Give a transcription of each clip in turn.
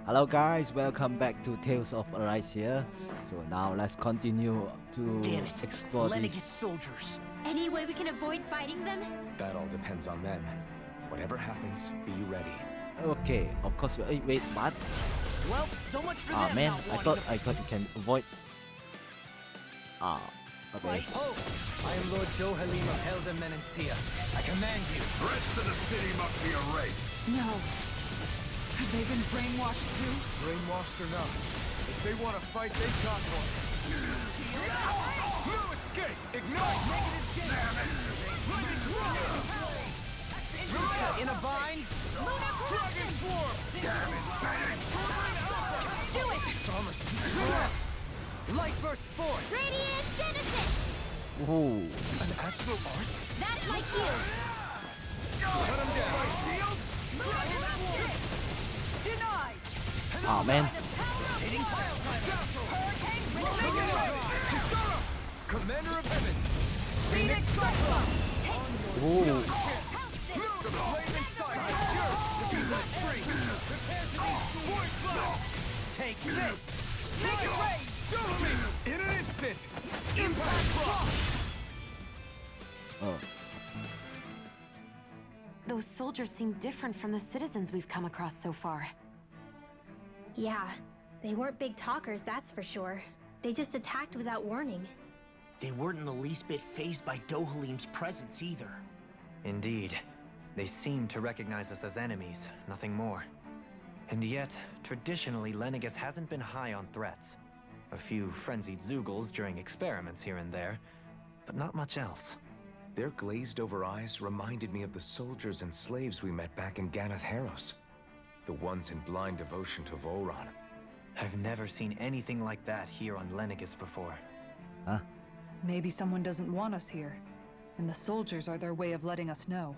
Hello guys, welcome back to Tales of Berseria. So now let's continue to Damn it! explore Lenegis this. soldiers! Any way we can avoid fighting them? That all depends on them. Whatever happens, be ready. Okay, of course. Wait, what? Well, so much for Ah them man, not I wanting thought you can avoid. Okay. Right, oh! I am Lord Dohalim of Helda Menencia. I command you. The rest of the city must be erased. No. Have they been brainwashed too? Brainwashed or not, if they want to fight, they got one. No escape! Ignite! In a bind? Dragon Swarm! Do it! It's almost too far. Light burst forth! Radiant Genesis! Ooh. An astral art? That's like you! Cut him down. Denied! Ah man. Commander of Heaven! Phoenix Cyclone! Ooh. Move the blade inside! Yours to be set free! Prepare to meet Void Blast! Take this! Make it rain! In an instant! Impact Block! Oh. Those soldiers seem different from the citizens we've come across so far. Yeah, they weren't big talkers, that's for sure. They just attacked without warning. They weren't in the least bit fazed by Dohalim's presence either. Indeed. They seem to recognize us as enemies, nothing more. And yet, traditionally, Lenegis hasn't been high on threats. A few frenzied Zeugles during experiments here and there, but not much else. Their glazed-over eyes reminded me of the soldiers and slaves we met back in Ganath Haros. The ones in blind devotion to Volron. I've never seen anything like that here on Lenegis before. Huh? Maybe someone doesn't want us here, and the soldiers are their way of letting us know.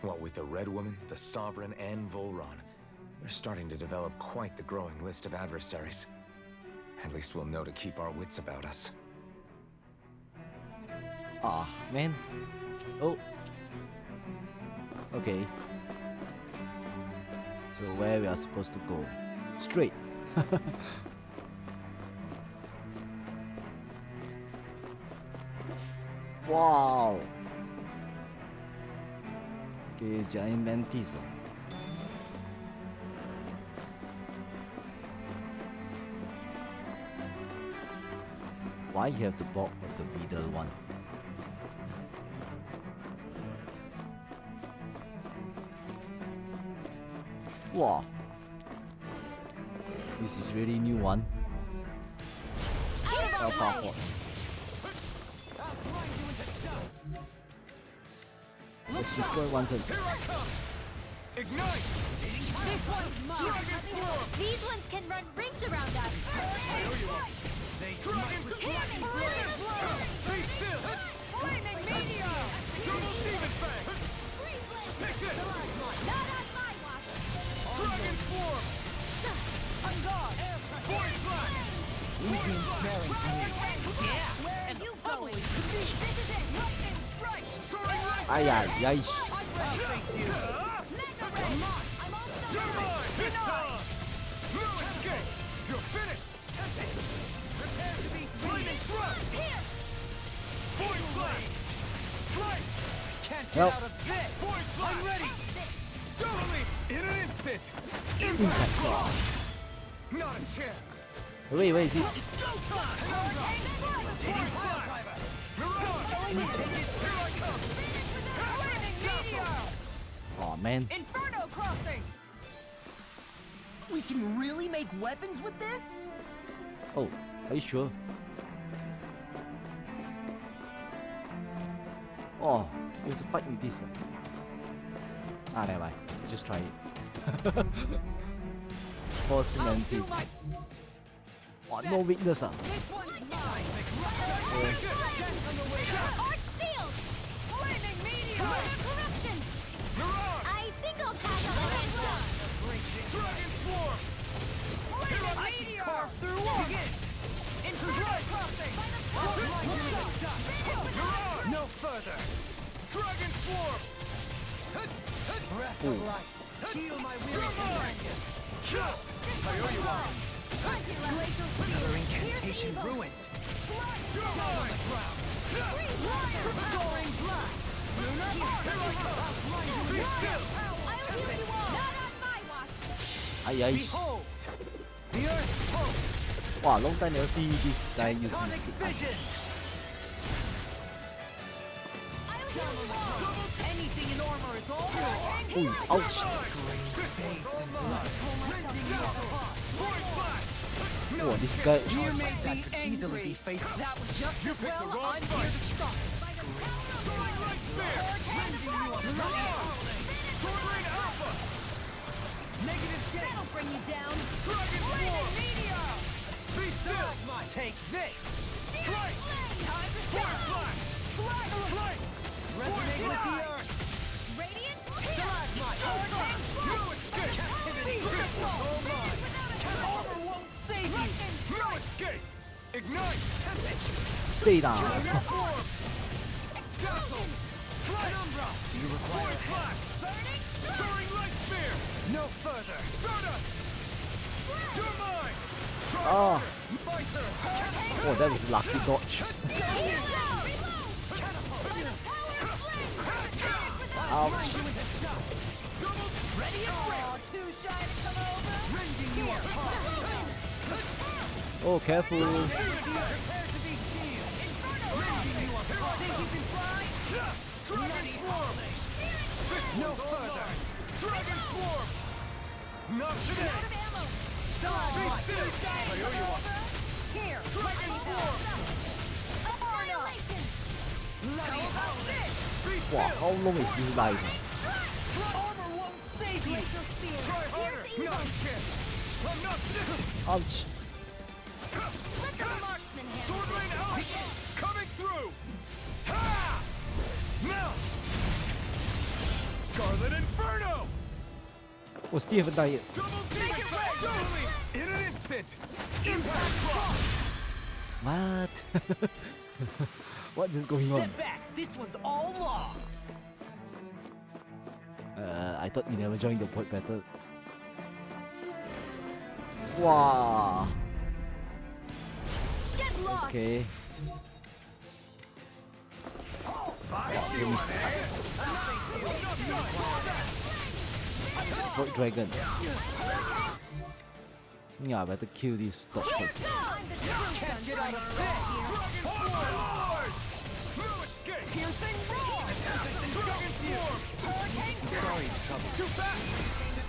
What with the Red Woman, the Sovereign, and Volron, we're starting to develop quite the growing list of adversaries. At least we'll know to keep our wits about us. Ah man. Oh. Okay. So where we are supposed to go? Straight. Wow. Okay, giant mantis. Why you have to bulk of the middle one? Wow. This is really new one. How far forward? Let's destroy one turn. Here I come! Ignite! This one's mine! Dragon Swarm! These ones can run rings around us! Dragon Swarm! Stay still! Flaming Meteor! Double Demon Fang! Take this! Not on my watch! Dragon Swarm! On guard! Void Blast! Legion smelling to me. Where are you going? This is it! Lightning strike! Soaring Red! Ay ay ay. You're mine! This time! No escape! You're finished! Prepare to be Flaming Thrust! Void Blast! Strike! Can't get Nope. out of this! Void Blast! I'm ready! Totally! In an instant! Impact Block! Not a chance! Wait, is it? Void Blast! Mirage! Here I come! Flaming Meteor! Oh man. Inferno Crossing! We can really make weapons with this? Oh, are you sure? Oh, you have to fight with this. Ah, never mind. Just try it. Force mantis. Oh, no weakness. This one's mine! Arch Shield! Flaming Meteor! Corruption! Mirage! I think I'll pass on the Dragon Swarm! Flaming Meteor! Carve through one! Inferno Crossing! No further! Dragon Swarm! Breath of life! Heal my weary companion! Another incantation ruined. Down on the ground. Soaring blast. Be still. Ay ay. Behold, the earth pulse. Wow, long time never see this guy using Sonic stick. vision. Anything in armor is all yours. Ooh, ouch. Oh, this guy. You may be angry. That was just as well. I'm here to stop. Negative that'll bring you down. Dragon Form. Be still. Take this. Strike. Time to flash. Strike. Resonate with the earth. Radiant? No escape. Captivity. All mine. Armor won't save you. No escape. Ignite. Stay down. Dazzle. Penumbra. Do you require flash? Soaring light spear. No further. Stardust. You're mine. Oh, Miser. oh, that was a lucky dodge. Ouch. Ready and ready. Too shy to come over. Rending you apart. Oh, careful. Prepare to be sealed. Rending you apart. Think you can fly? Dragon Swarm. No further. Dragon Swarm. Not today. Be still. Here, Dragon Swarm. Wow, how long is this life? Armor won't save you. Try harder. No chance. I'm not this. Ouch. Sword Rain out. Coming through. Ha! Now. Scarlet Inferno. Oh, still haven't died yet. Double team. Totally. In an instant. Impact block. What? What is going on? Step back. This one's all law. I thought you never joined the point battle. Wow. get lost! Okay. You missed it. Void Dragon. Yeah, better kill these dog first. Can't get out of bed. Dragon Lord. No escape. Piercing roar. Dragon Form. Sorry, trouble. Too fast.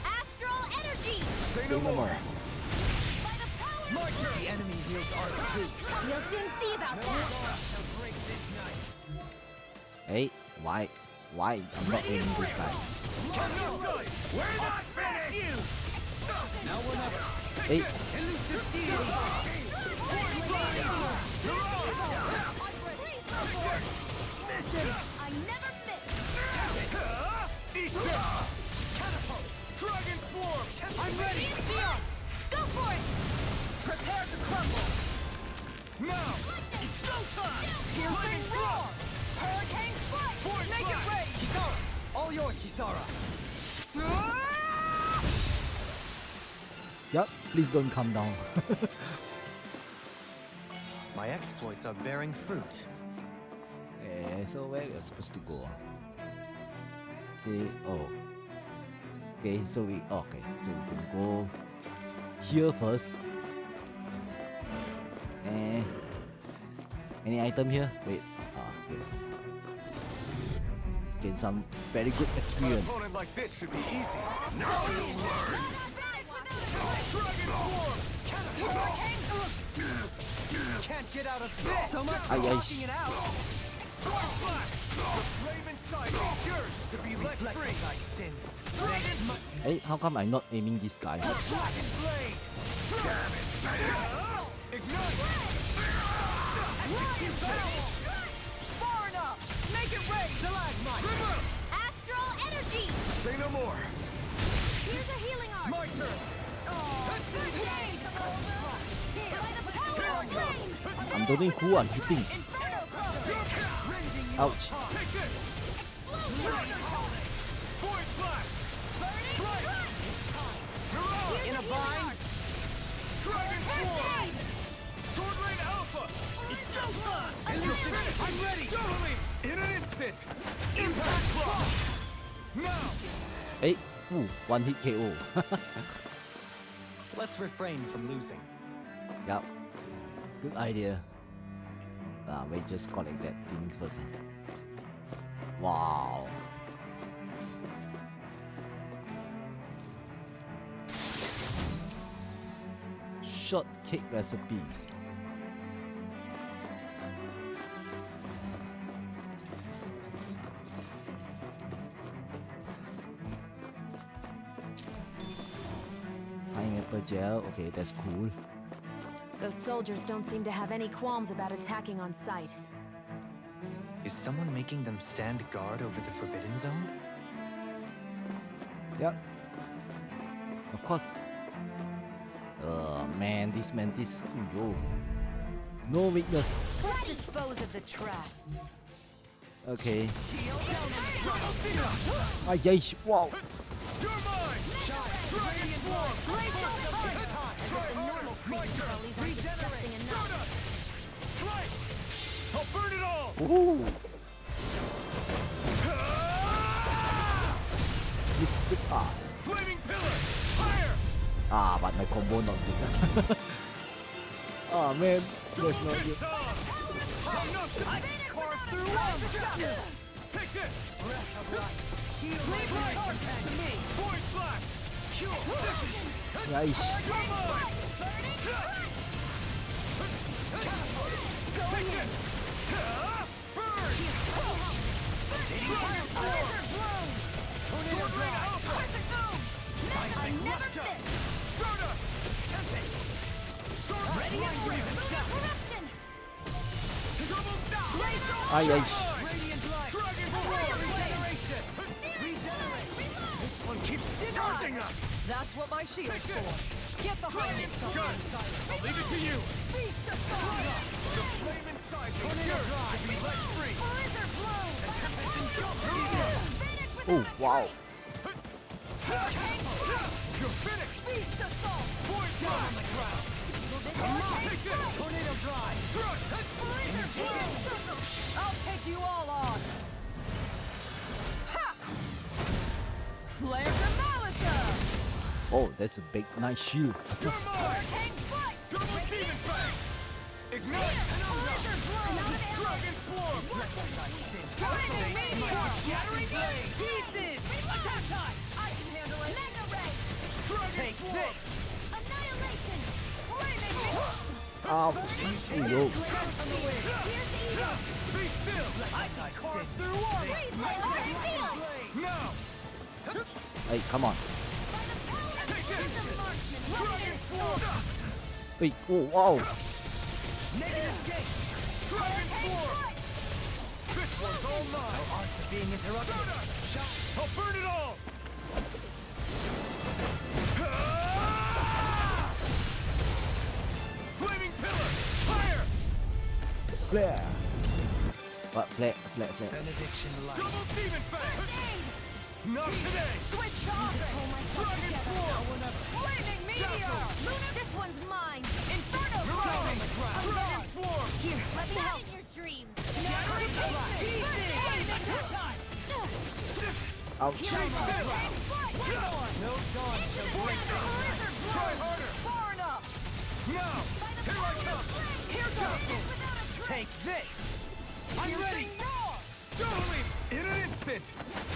Astral energy! Say Say no more. My turn. The enemy heals R2. We'll soon see about that! Hey, why? Why? I'm not aiming this guy. We're not finished. Now we're never. Hey, Elusive deity. I never miss! Catapult. Dragon Form. I'm ready. Go for it! Prepare to crumble. Now. It's go time. Piercing roar. Hurricane strike! Make it rain. Kisara. All yours, Kisara. yup, please don't come down. My exploits are bearing fruit. Okay, so where we're supposed to go? Okay, oh. Okay, so we can go here first. Eh, any item here? Wait, here. Get some very good An experience. opponent like this should be easy. Now you learn. Dragon Form. Can't get out of this. So much for Ay, ay. blocking it out. Force Flash. Raven Sight is yours to be let free. Dragon Hey, how come I'm not aiming this guy? Dragon Blade. Damn it. Ignite. Far enough. Make it rain. Stalagmite. Astral energy! Say no more. Here's a healing arm! My turn. I'm doing who I'm shooting. Ouch. Take this. Void Flash. Strike. In a bind. And you're finished! I'm ready! Totally! In an instant! Impact block! Now! Hey, ooh, one hit KO. Let's refrain from losing. Yep. Good idea. We just collect that thing first. Wow. Shortcake recipe. Pineapple gel. Okay, that's cool. Those soldiers don't seem to have any qualms about attacking on sight. Is someone making them stand guard over the Forbidden Zone? Yep. Of course. Man, this mantis. Yo. No weakness. Let's dispose of the trap. Okay. Ay, wow. You're mine! Dragon form! Try harder! Regenerate! Strike! I'll burn it all! Ooh. Mystic art. Flaming pillar! Fire! But my combo not good. Oh man, that's not good. I can carve through walls! Take this! Leave my heart to me! Void blast! Nice. Take this! Burn! I never miss! Soda! Ready and ready! Double stop! Ay, ay. Radiant light! Dragon form! Regenerate! This one keeps charging us! That's what my shield's for. Get behind me. Gun! I'll leave it to you! The flame inside me yearns to be let free! Oh wow. You're finished! Void blast! On the ground! Take this! Tornado drive! I'll take you all on. Ha! Flare demolitor. Oh, that's a big nice shield. You're mine! Double demon fang! Ignite! Dragon swarm! Shattering blade! Pieces! Attack time! I can handle it. Mega ray. Dragon Take swarm! this! Annihilation. Flaming Ow. Yo. Be still! I can carve through armor! Now! Hey, come on. Take this! Dragon swarm! Wait, oh wow. Negative gate! Dragon swarm! This one's all mine! No art to being interrupted! I'll burn it all! Flaming pillar! Fire! Flare. What? Flare. Benediction light. Double demon fang! Not today! Switch off. Dragon swarm! Flaming meteor. Luna, this one's mine. Inferno Dragon swarm! Here, let me help. In your dreams. Shattering Ouch. No dawn shall break them! Try harder! Far enough. Now! Here I come! Here goes. Take this! I'm ready! Totally! In an instant!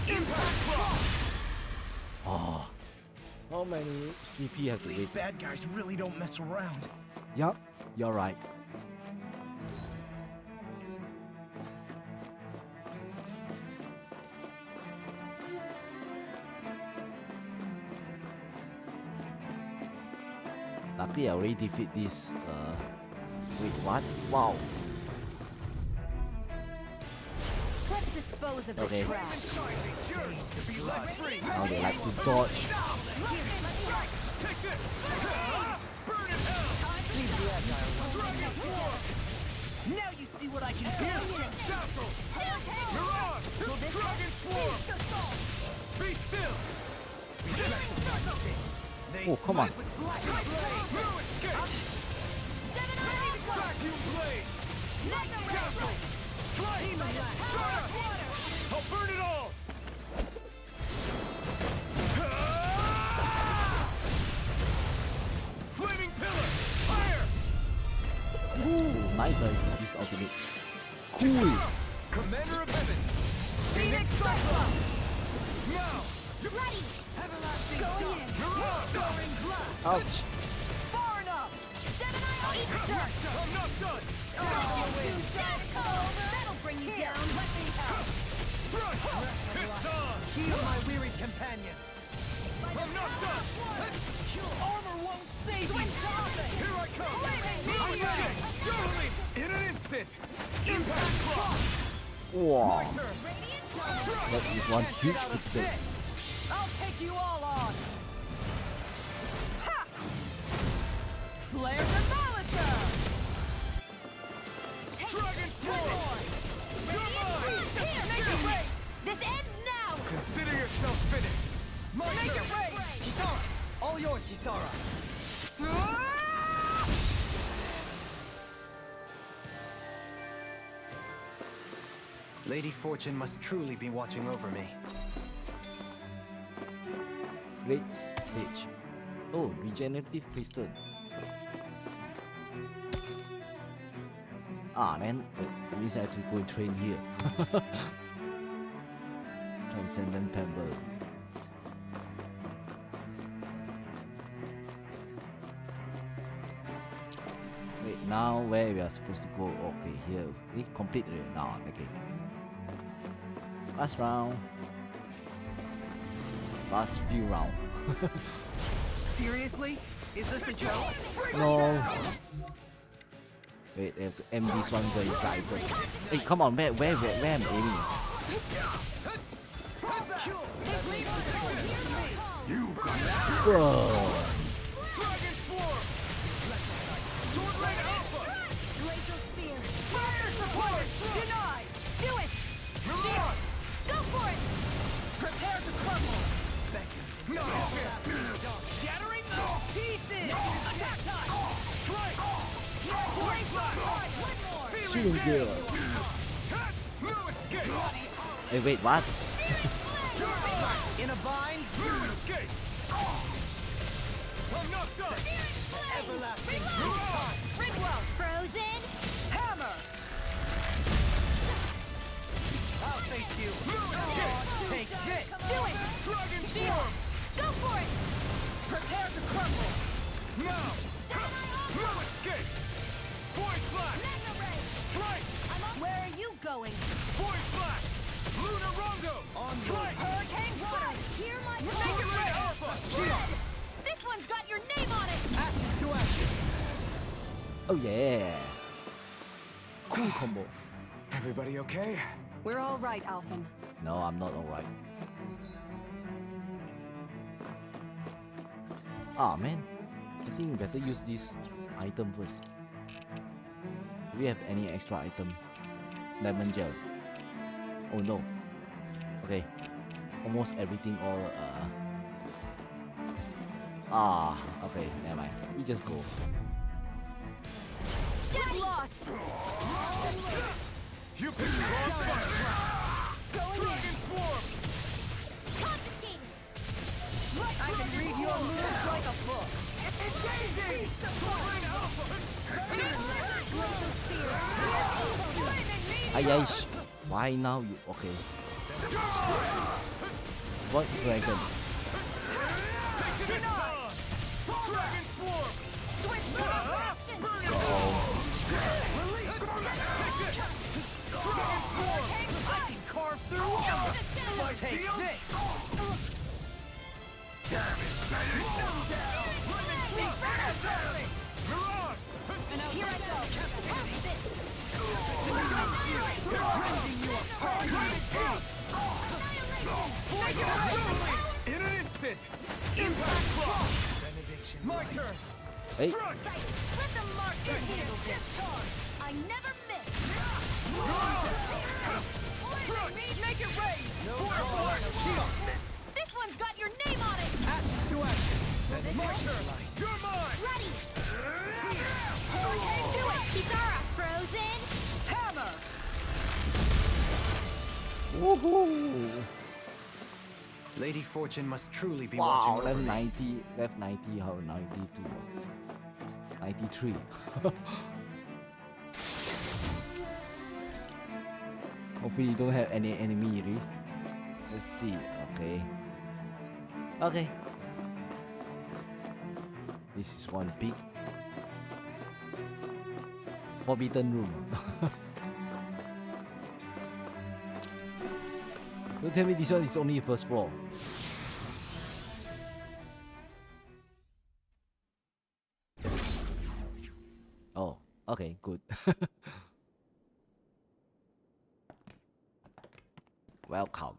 Impact block! Oh. How many CP have to These waste? bad guys really don't mess around. Yup, you're right. Luckily, I already defeat this. Wait, what? Wow. Let's dispose of the Okay. trap. Now they like to dodge. Take this! Burn in hell! Dragon swarm! Now you see what I can do! Dazzle! Mirage! Dragon swarm! Be still! Oh, come on. No escape! Vacuum blade! I'll burn it all! Flaming pillar! Fire! Ooh, nice this ultimate. Cool. Commander of Heaven! Phoenix Cyclone! Now! Ready! Everlasting Going in. Soaring glass! Ouch. Far enough! Gemini, eat dirt! I'm not done! That'll bring you down. Let me help. Thrust! It's on! Heal my weary companions. I'm not done! Armor won't save you. Here I come! I'm ready! Totally! In an instant! Impact block! Wow. Turn! That is one huge mistake. I'll take you all on. Ha! Flare Demolisher! Dragon Force! You're mine! Here, make it rain! This ends now! Consider yourself finished! Make it rain! Kisara! All yours, Kisara! Lady Fortune must truly be watching over me. Great Sage. Oh, regenerative crystal. Ah, then it means I have to go and train here. Transcendent Pebble. Wait, now where we are supposed to go? Okay, here. We complete it now. Okay. Last round. Last few round. Seriously? Is this a joke? No. Wait, I have to aim this one very guy first. Hey, come on, where am I aiming? Whoa. Dragon Swarm! Swordblade Alpha! Laser Spear! Fire support! Denied! Do it! Shield! Go for it! Prepare to crumble! No! Shattering the pieces! Attack time! Strike! Point flash! One more! Shooting good. Cut! No escape! Hey, wait, what? In a bind! No escape! I'm not done! Everlasting! Ringwell! Frozen! Hammer! I'll face you! No escape! Take this! Do it! Dragon Shield! Swarm! Go for it! Prepare to crumble! Now! No escape! Void Flash! Strike! Where are you going? Void Flash! Lunar Rondo! On strike! Hurricane water! Hear my Make it rain! Alpha! Shield! This one's got your name on it! Ashes to ashes! Oh yeah. Cool combo. Everybody okay? We're all right, Alphen. No, I'm not alright. Ah man, I think we better use this item first. Do we have any extra item? Lemon gel. Oh no. Okay. Almost everything all okay, never mind. We just go. Get lost! You picked the wrong fight! Dragon Swarm! I can read your moves like a book. Engaging! Swordblade Alpha! Ay, why now you okay? What dragon? Dragon Swarm! Switch to action! Burn it! I can carve through all! Take this! Mirage! Here I go! In an instant! Impact block! My turn! Hey, Strike! Let them mark their here! I never miss! Make it rain! This one's got your name on it! Ashes to ashes! My turn! You're mine! Ready! Hurricane, do it! Kisara! Frozen! Woohoo! Lady Fortune must truly be Wow, watching level over me. 90, level 90, how 92, 93. Hopefully you don't have any enemy, really. Let's see, okay. Okay. This is one big forbidden room. Don't tell me this one is only first floor. Oh, okay, good. Welcome.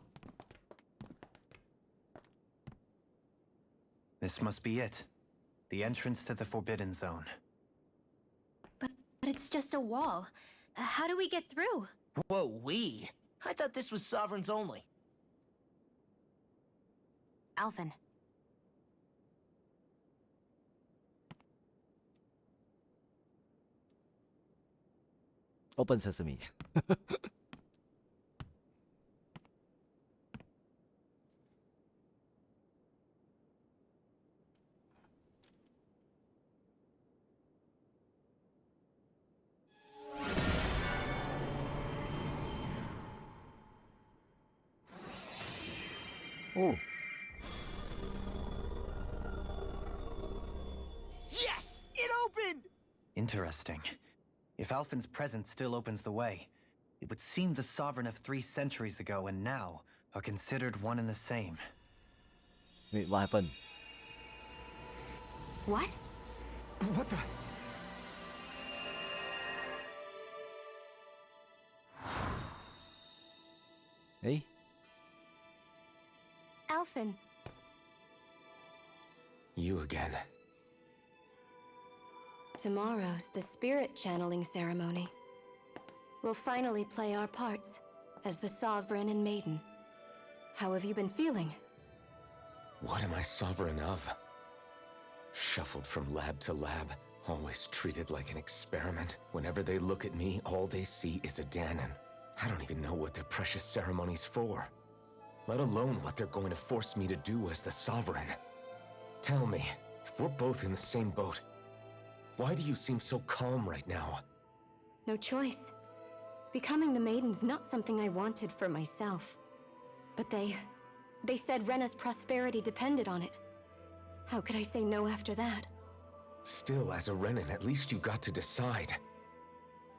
This must be it. The entrance to the Forbidden Zone. But it's just a wall. How do we get through? Whoa, we? I thought this was Sovereigns only. Alphen. Open sesame. Oh, Yes! It opened! Interesting. If Alphen's presence still opens the way, it would seem the Sovereign of 3 centuries ago and now are considered one and the same. wait, what happened? What? What the? Hey? Alphen. You again. Tomorrow's the spirit channeling ceremony. We'll finally play our parts as the Sovereign and Maiden. How have you been feeling? What am I sovereign of? Shuffled from lab to lab, always treated like an experiment. Whenever they look at me, all they see is a Danon. I don't even know what their precious ceremony's for, let alone what they're going to force me to do as the Sovereign. Tell me, if we're both in the same boat, why do you seem so calm right now? No choice. Becoming the Maiden's not something I wanted for myself. But they said Rena's prosperity depended on it. How could I say no after that? Still, as a Renan, at least you got to decide.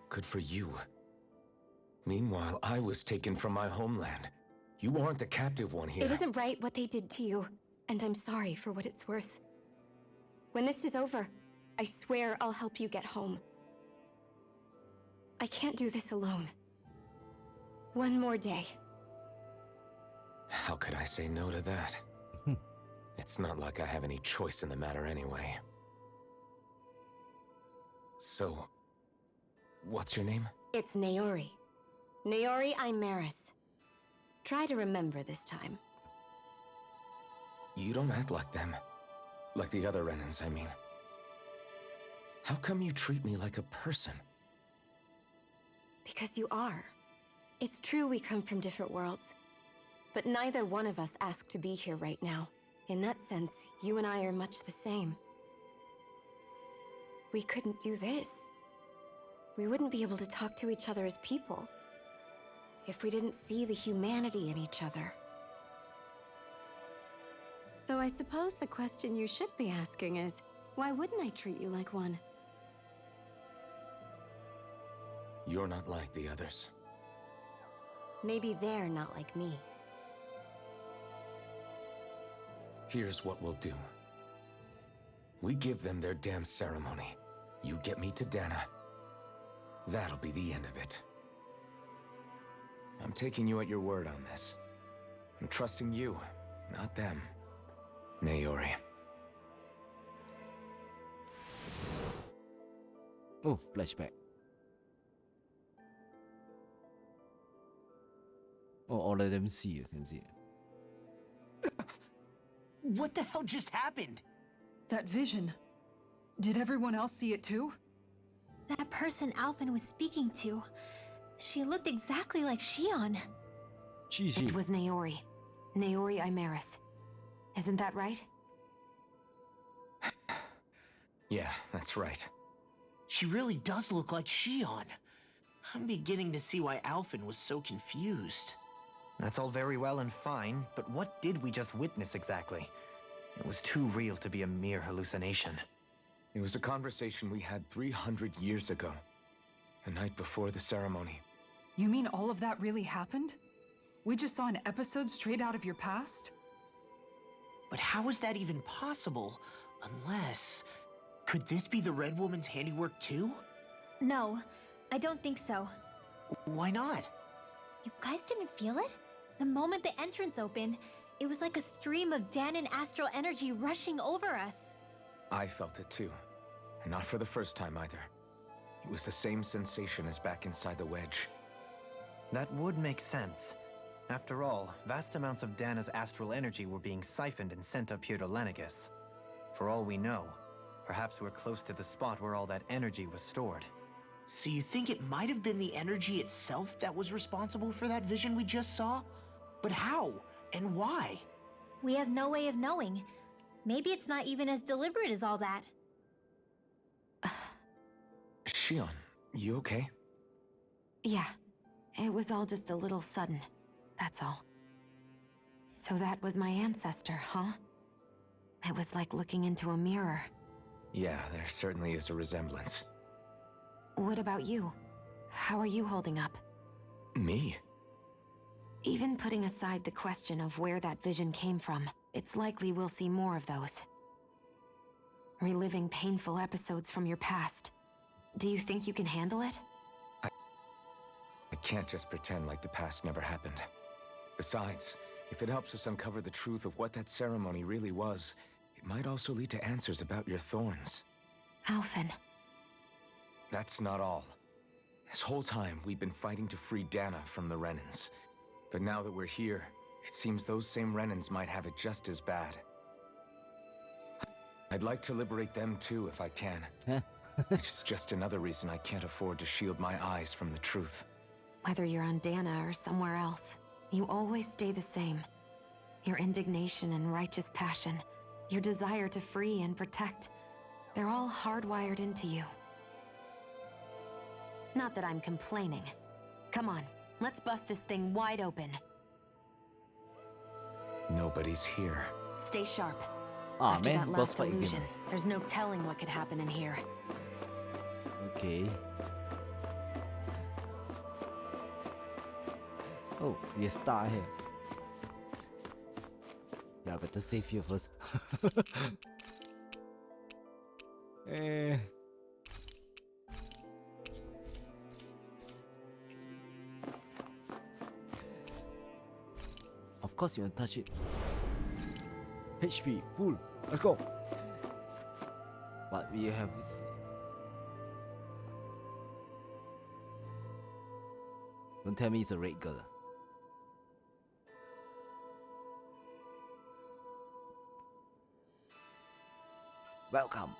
Good for you. Meanwhile, I was taken from my homeland. You aren't the captive one here. It isn't right what they did to you, and I'm sorry for what it's worth. When this is over, I swear I'll help you get home. I can't do this alone. One more day. How could I say no to that? It's not like I have any choice in the matter anyway. So, what's your name? It's Naori. Naori Imaris. Try to remember this time. You don't act like them. Like the other Renans, I mean. How come you treat me like a person? Because you are. It's true we come from different worlds. But neither one of us asked to be here right now. In that sense, you and I are much the same. We couldn't do this. We wouldn't be able to talk to each other as people if we didn't see the humanity in each other. So I suppose the question you should be asking is, why wouldn't I treat you like one? You're not like the others. Maybe they're not like me. Here's what we'll do. We give them their damn ceremony. You get me to Dana. That'll be the end of it. I'm taking you at your word on this. I'm trusting you, not them. Naori. Oh, flashback. Oh, all of them see, you can see it. What the hell just happened? That vision. Did everyone else see it too? That person Alphen was speaking to, she looked exactly like Shion. Gigi. It was Naori. Naori Imaris. Isn't that right? Yeah, that's right. She really does look like Shion. I'm beginning to see why Alphen was so confused. That's all very well and fine, but what did we just witness exactly? It was too real to be a mere hallucination. It was a conversation we had 300 years ago. The night before the ceremony. You mean all of that really happened? We just saw an episode straight out of your past? But how is that even possible? Unless... Could this be the Red Woman's handiwork too? No, I don't think so. Why not? You guys didn't feel it? The moment the entrance opened, it was like a stream of Danon astral energy rushing over us. I felt it too. And not for the first time either. It was the same sensation as back inside the wedge. That would make sense. After all, vast amounts of Dana's astral energy were being siphoned and sent up here to Lenegus. For all we know, perhaps we're close to the spot where all that energy was stored. So you think it might have been the energy itself that was responsible for that vision we just saw? But how? And why? We have no way of knowing. Maybe it's not even as deliberate as all that. Shion, you okay? Yeah. It was all just a little sudden. That's all. So that was my ancestor, huh? It was like looking into a mirror. Yeah, there certainly is a resemblance. What about you? How are you holding up? Me? Even putting aside the question of where that vision came from, it's likely we'll see more of those. Reliving painful episodes from your past. Do you think you can handle it? I can't just pretend like the past never happened. Besides, if it helps us uncover the truth of what that ceremony really was, it might also lead to answers about your thorns. Alphen. That's not all. This whole time, we've been fighting to free Dana from the Renans. But now that we're here, it seems those same Renans might have it just as bad. I'd like to liberate them too, if I can. Which is just another reason I can't afford to shield my eyes from the truth. Whether you're on Dana or somewhere else, you always stay the same. Your indignation and righteous passion, your desire to free and protect, they're all hardwired into you. Not that I'm complaining. Come on, let's bust this thing wide open. Nobody's here. Stay sharp. Ah, After man, that boss last fight illusion, again. there's no telling what could happen in here. Okay. Oh, we start here. Yeah, better save here first. Eh. Of course you want to touch it. HP full. Let's go. What we have is don't tell me it's a red girl. Welcome.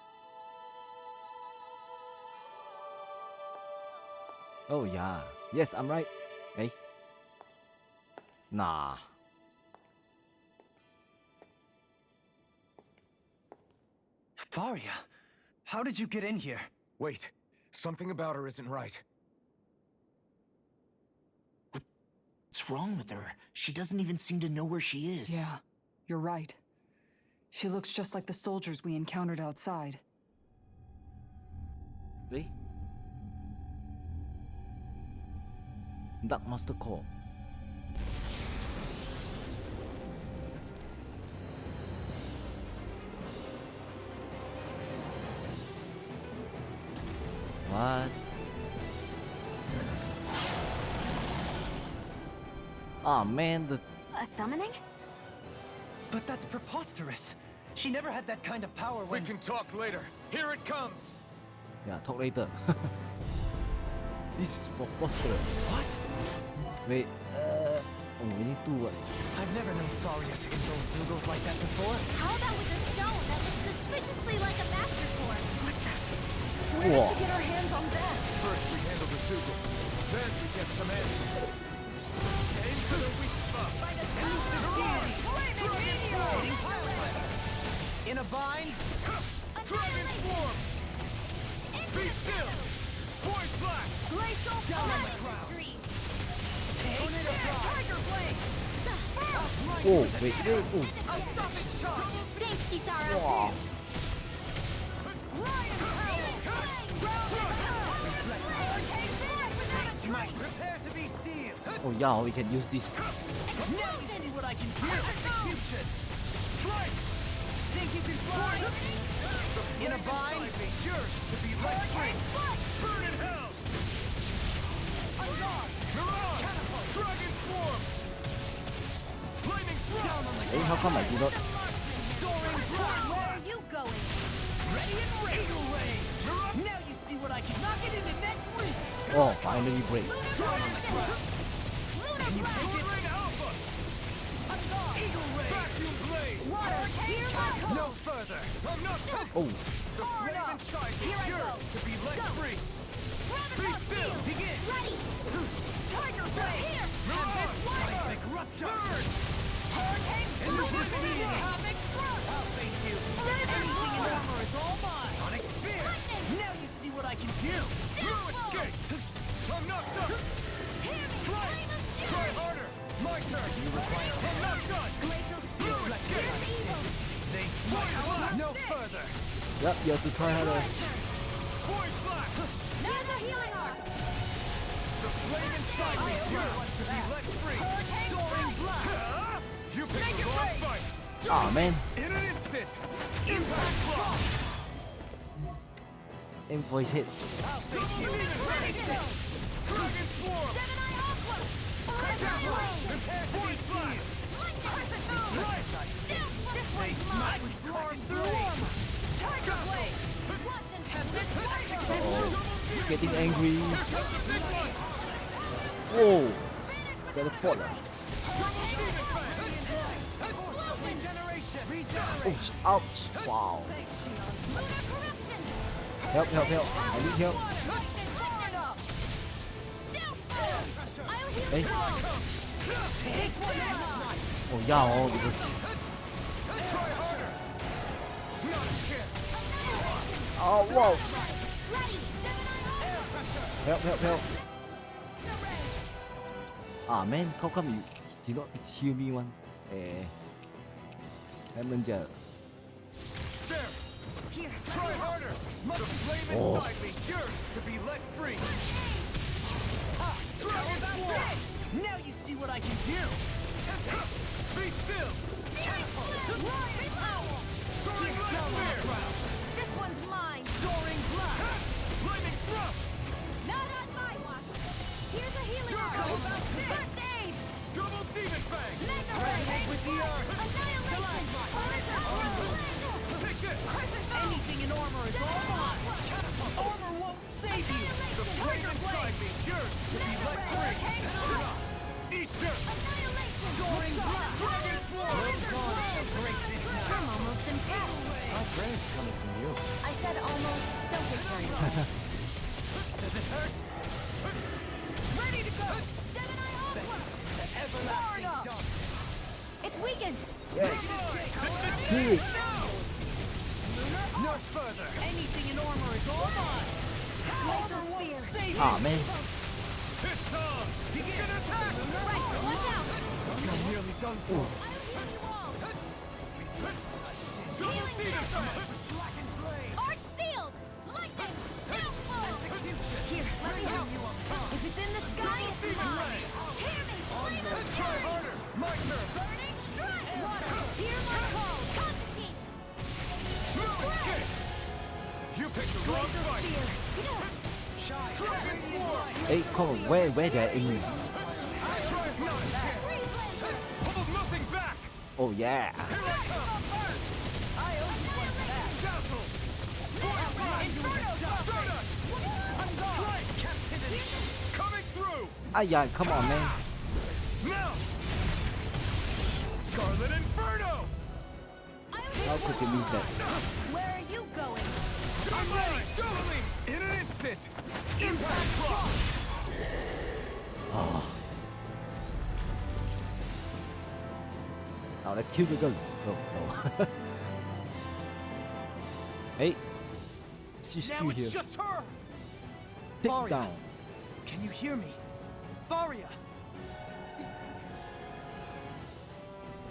Oh yeah. Yes, I'm right. Hey. Nah. Faria, how did you get in here? Wait, something about her isn't right. What's wrong with her? She doesn't even seem to know where she is. Yeah, you're right. She looks just like the soldiers we encountered outside. Hey. Dark Master Core. What? Ah man, the A summoning? But that's preposterous. She never had that kind of power We when... can talk later. Here it comes. yeah, talk later. This is preposterous. What? Wait, oh, we need to what? I've never known Faria to control Zugos like that before. How about with a stone that looks suspiciously like a master sword? Where did she get her hands on that? First we handle the Zugos. Then we get some answers. Aim for the weak Alpha! Elusive deity! Dragon form! In a bind? Dragon form! Be still! Void blast! Glacial Down on the Flash! ground! Take that, Tiger Blade! Oh, wait. Oh. I'll stop its charge! Thanks, Kisara! Wow. Prepare to be sealed! Oh yeah, we can use this. Now you see what I can do! Execution! Strike! Think you can fly? In a bind? Yours to be let free! Burn in hell! Mirage! Dragon form! Flaming thrust! Down on the Hey, how come I do not? soaring blast! Where are you going? Ready and ready! Eagle ray! Now you see what I can knock it into next week! Oh, finally break. Down on the ground! Can you take it? Ring Alpha! Eagle ray! Vacuum blade! Water, here I come! No further! I'm not Oh, The flame inside me Here I yearns go. to be let Go. free! Be still! Begin! Ready! Tiger Blade! Here! Mirage! Seismic rupture! Burn! Hurricane Elusive Blade! deity! Havoc Thrust! I'll face you! Anything in armor is all mine! Sonic Spear! Now you see what I can do! No escape! I'm not done! Strike! Try harder! My turn! I'm not done! No escape! They fight! No further! yep, you have to try harder. Void blast! Now's a healing arc! The flame inside me yearns to be let free! Soaring blast! You picked the wrong fight! Ah man, In an instant! Impact block! invoice hit. I'll take you! Ready to go! Dragon swarm! Gemini Aqua! Prepare to be blast! Right! This one's mine! Roar through armor! Tiger Blade! Watch and tempest Tiger Oh, he's getting angry. Here comes the big one! Whoa, teleport. Regeneration! Oh, ouch! Wow. Help! Help! I need help. Hey. Oh yeah, oh because. Try harder! Not a chance! Oh wow. Help! Ah man, how come you did not heal me one? Lemon gel. There! Here! Try harder! The flame Oh. inside me yearns to be let free! Ah! Dragon swarm! Now you see what I can do! Be still! Soaring blast! This one's mine! Soaring blast! Flaming thrust! Not on my watch! Here's a healing arc! How about this? First aid! Double demon fang! Mega Resonate with the earth! Annihilation! Take this! Anything in armor is all mine! Armor won't save you! The flame inside me yearns to be let free! Eat dirt! Soaring blast! Dragon swarm! I'm almost in path. How brave coming from you. I said almost. Don't get carried away. Does it hurt? Ready to go! Gemini Aqua! The everlasting dark! It's weakened! Yes. Hey. No further! Anything in armor is all mine! Laser spear! Save Ah man. It's on! Begin attack! Right, watch out! You're nearly done for! I'll heal you all! Double demon fang! Black and flame! Arc sealed! Lightning! Downfall! Here, let me help. If it's in the sky, it's Demon mine! ray! Hear me! Flaming Try fury! harder! My turn! Burning strike! Water! Hear my call! Constantine! No escape! You picked the wrong fight! Dragon swarm! Hey, come on, where they're aiming? Try not a chance! Hold nothing back! Oh yeah. Here I come! Dazzle! Inferno! Strike! Captivity! Coming through! Ah yeah, come on man. Now! Scarlet Inferno! How could you lose that? Where are you going? I'm ready! Doubling! In an instant! Impact block! Oh, Now let's kill the girl. No, no. Hey, she's Now still it's here. just her! Take Faria. down. Can you hear me? Faria!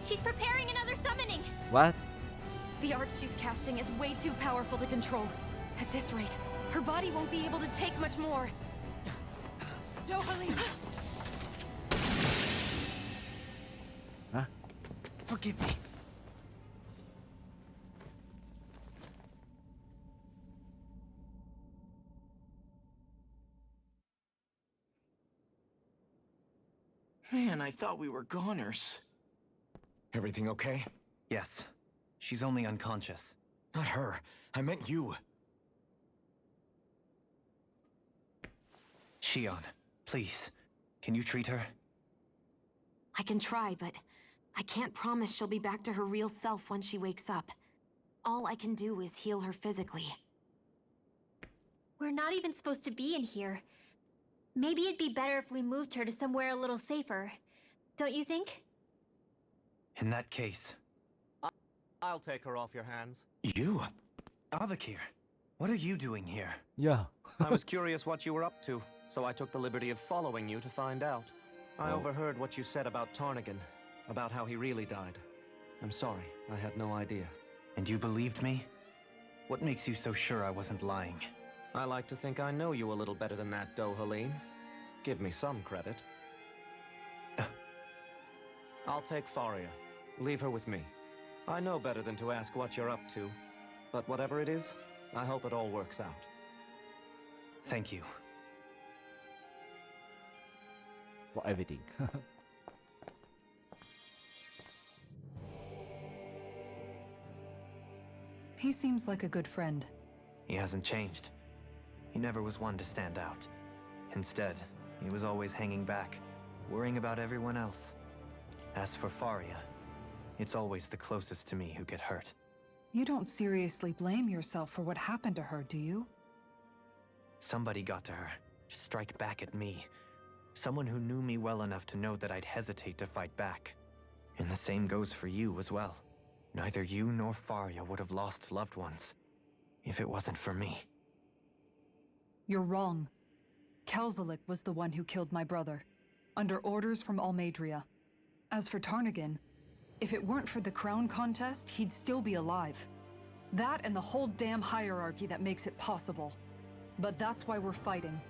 She's preparing another summoning! What? The art she's casting is way too powerful to control. At this rate, her body won't be able to take much more. Dohalim! Huh? Forgive me. Man, I thought we were goners. Everything okay? Yes. She's only unconscious. Not her. I meant you. Shion, please. Can you treat her? I can try, but I can't promise she'll be back to her real self when she wakes up. All I can do is heal her physically. We're not even supposed to be in here. Maybe it'd be better if we moved her to somewhere a little safer. Don't you think? In that case... I'll take her off your hands. You? Avakir, what are you doing here? Yeah. I was curious what you were up to, so I took the liberty of following you to find out. I overheard what you said about Tarnigan, about how he really died. I'm sorry, I had no idea. And you believed me? What makes you so sure I wasn't lying? I like to think I know you a little better than that, Dohalim. Give me some credit. I'll take Faria. Leave her with me. I know better than to ask what you're up to. But whatever it is, I hope it all works out. Thank you. For everything. He seems like a good friend. He hasn't changed. He never was one to stand out. Instead, he was always hanging back, worrying about everyone else. As for Faria, it's always the closest to me who get hurt. You don't seriously blame yourself for what happened to her, do you? Somebody got to her, to strike back at me. Someone who knew me well enough to know that I'd hesitate to fight back. And the same goes for you as well. Neither you nor Faria would have lost loved ones if it wasn't for me. You're wrong. Kelzelik was the one who killed my brother, under orders from Almadria. As for Tarnigan, if it weren't for the crown contest, he'd still be alive. That and the whole damn hierarchy that makes it possible. But that's why we're fighting.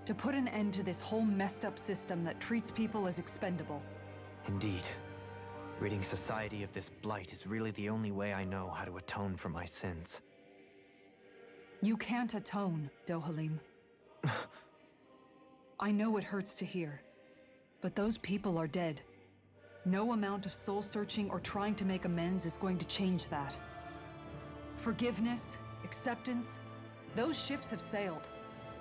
To put an end to this whole messed up system that treats people as expendable. Indeed. Ridding society of this blight is really the only way I know how to atone for my sins. You can't atone, Dohalim. I know it hurts to hear, but those people are dead. No amount of soul-searching or trying to make amends is going to change that. Forgiveness, acceptance, those ships have sailed.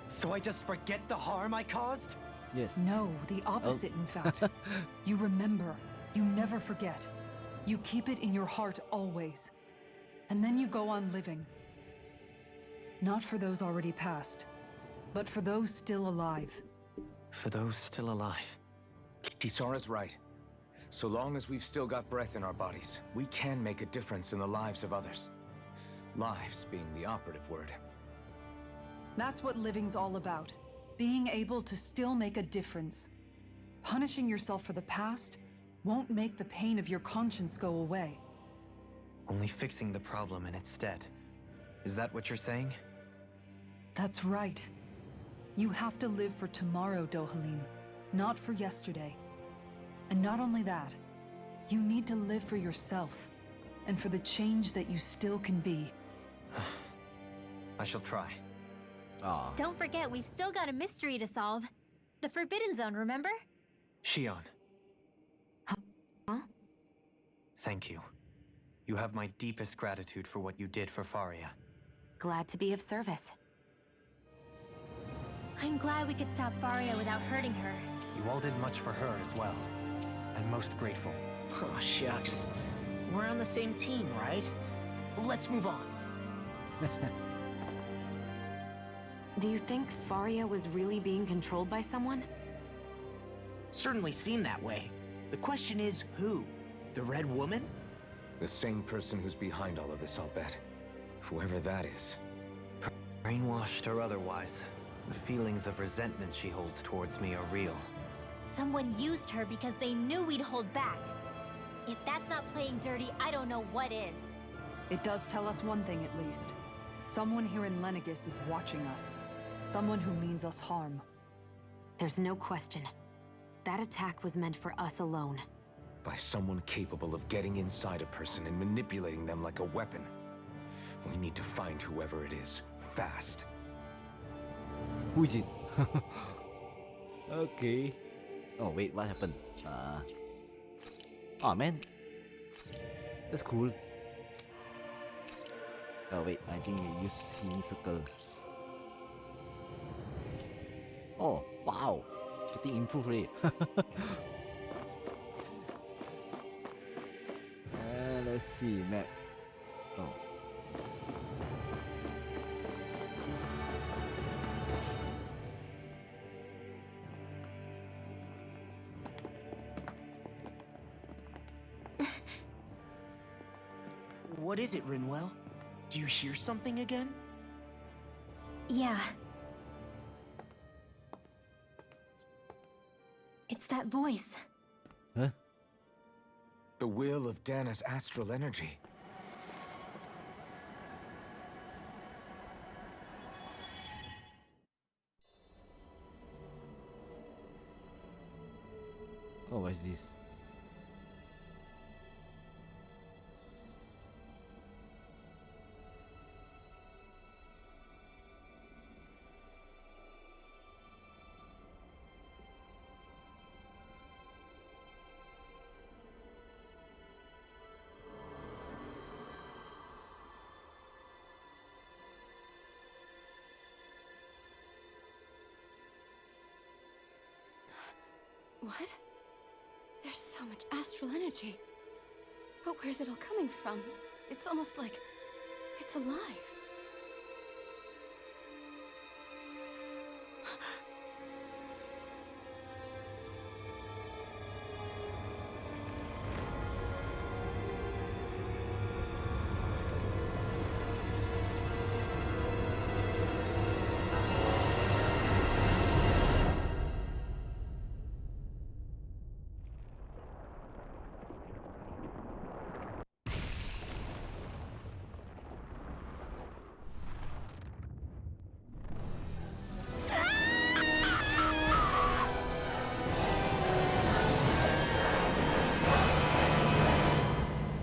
So I just forget the harm I caused? Yes. No, the opposite, in fact. You remember. You never forget. You keep it in your heart always. And then you go on living. Not for those already passed, but for those still alive. For those still alive. Kisara's right. So long as we've still got breath in our bodies, we can make a difference in the lives of others. Lives being the operative word. That's what living's all about. Being able to still make a difference. Punishing yourself for the past won't make the pain of your conscience go away. Only fixing the problem in its stead. Is that what you're saying? That's right. You have to live for tomorrow, Dohalim, not for yesterday. And not only that, you need to live for yourself, and for the change that you still can be. I shall try. Ah. Don't forget, we've still got a mystery to solve. The Forbidden Zone, remember? Shion. Huh? Thank you. You have my deepest gratitude for what you did for Faria. Glad to be of service. I'm glad we could stop Faria without hurting her. You all did much for her as well. I'm most grateful. Oh, shucks. We're on the same team, right? Let's move on. Do you think Faria was really being controlled by someone? Certainly seemed that way. The question is, who? The Red Woman? The same person who's behind all of this, I'll bet. Whoever that is. Brainwashed or otherwise, the feelings of resentment she holds towards me are real. Someone used her because they knew we'd hold back. If that's not playing dirty, I don't know what is. It does tell us one thing at least. Someone here in Lenegis is watching us. Someone who means us harm. There's no question. That attack was meant for us alone. By someone capable of getting inside a person and manipulating them like a weapon. We need to find whoever it is, fast. Who is it? Okay. Oh wait, what happened? Oh man, that's cool. Oh wait, I think I use healing circle. Oh wow, I think improved already. Let's see map. Oh. What is it, Rinwell? Do you hear something again? Yeah. It's that voice. Huh? The will of Dana's astral energy. Oh, what is this? What? There's so much astral energy. But where's it all coming from? It's almost like it's alive.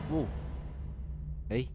Whoa. Hey.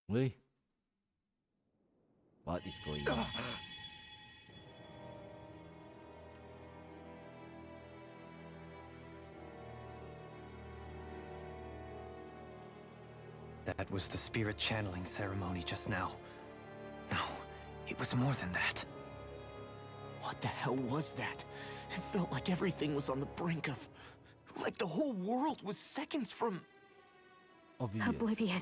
Wait. What is going on? That was the spirit channeling ceremony just now. No, it was more than that. What the hell was that? It felt like everything was on the brink of... like the whole world was seconds from... Oblivion.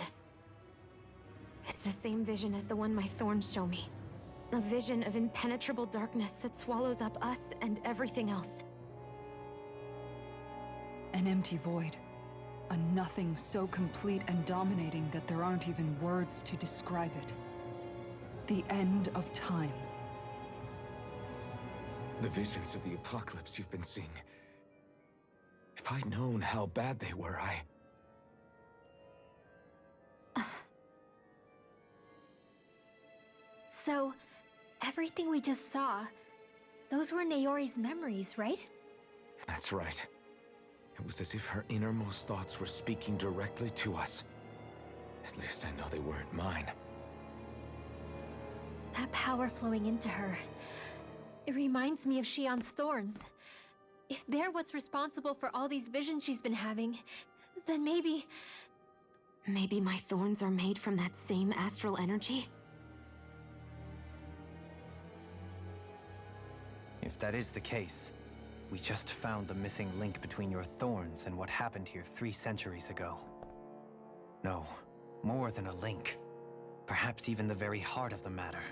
It's the same vision as the one my thorns show me. A vision of impenetrable darkness that swallows up us and everything else. An empty void. A nothing so complete and dominating that there aren't even words to describe it. The end of time. The visions of the apocalypse you've been seeing. If I'd known how bad they were, So, everything we just saw, those were Naori's memories, right? That's right. It was as if her innermost thoughts were speaking directly to us. At least I know they weren't mine. That power flowing into her, it reminds me of Shion's thorns. If they're what's responsible for all these visions she's been having, then maybe... Maybe my thorns are made from that same astral energy? If that is the case, we just found the missing link between your thorns and what happened here 3 centuries ago. No, more than a link. Perhaps even the very heart of the matter.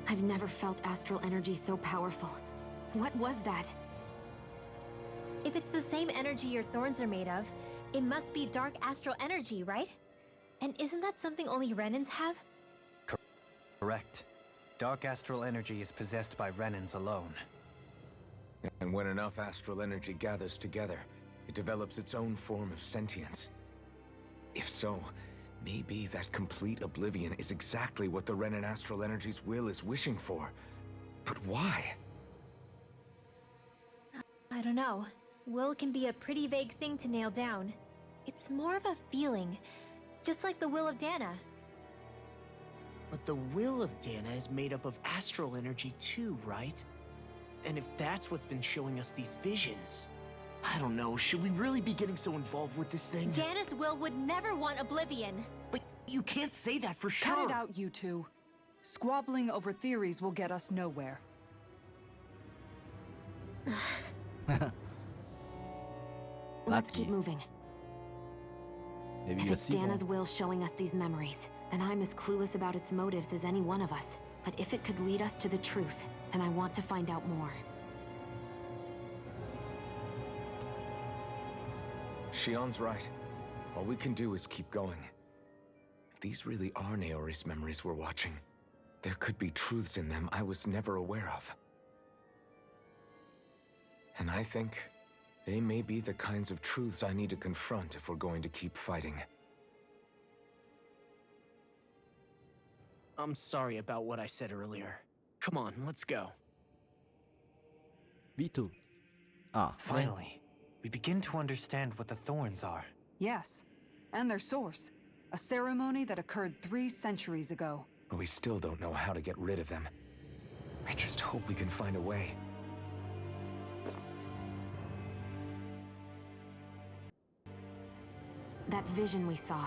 I've never felt astral energy so powerful. What was that? If it's the same energy your thorns are made of, it must be dark astral energy, right? And isn't that something only Renans have? Correct. Dark astral energy is possessed by Renans alone. And when enough astral energy gathers together, it develops its own form of sentience. If so, maybe that complete oblivion is exactly what the Renan astral energy's will is wishing for. But why? I don't know. Will can be a pretty vague thing to nail down. It's more of a feeling, just like the will of Dana. But the will of Dana is made up of astral energy too, right? And if that's what's been showing us these visions... I don't know, should we really be getting so involved with this thing? Dana's will would never want oblivion. But you can't say that for sure! Cut it out, you two. Squabbling over theories will get us nowhere. Let's keep moving. Maybe If you'll it's see more. Dana's will showing us these memories, then I'm as clueless about its motives as any one of us. But if it could lead us to the truth, then I want to find out more. Shion's right. All we can do is keep going. If these really are Naori's memories we're watching, there could be truths in them I was never aware of. And I think they may be the kinds of truths I need to confront if we're going to keep fighting. I'm sorry about what I said earlier. Come on, let's go. B2. Ah, Finally, we begin to understand what the thorns are. Yes, and their source. A ceremony that occurred 3 centuries ago. But we still don't know how to get rid of them. I just hope we can find a way. That vision we saw,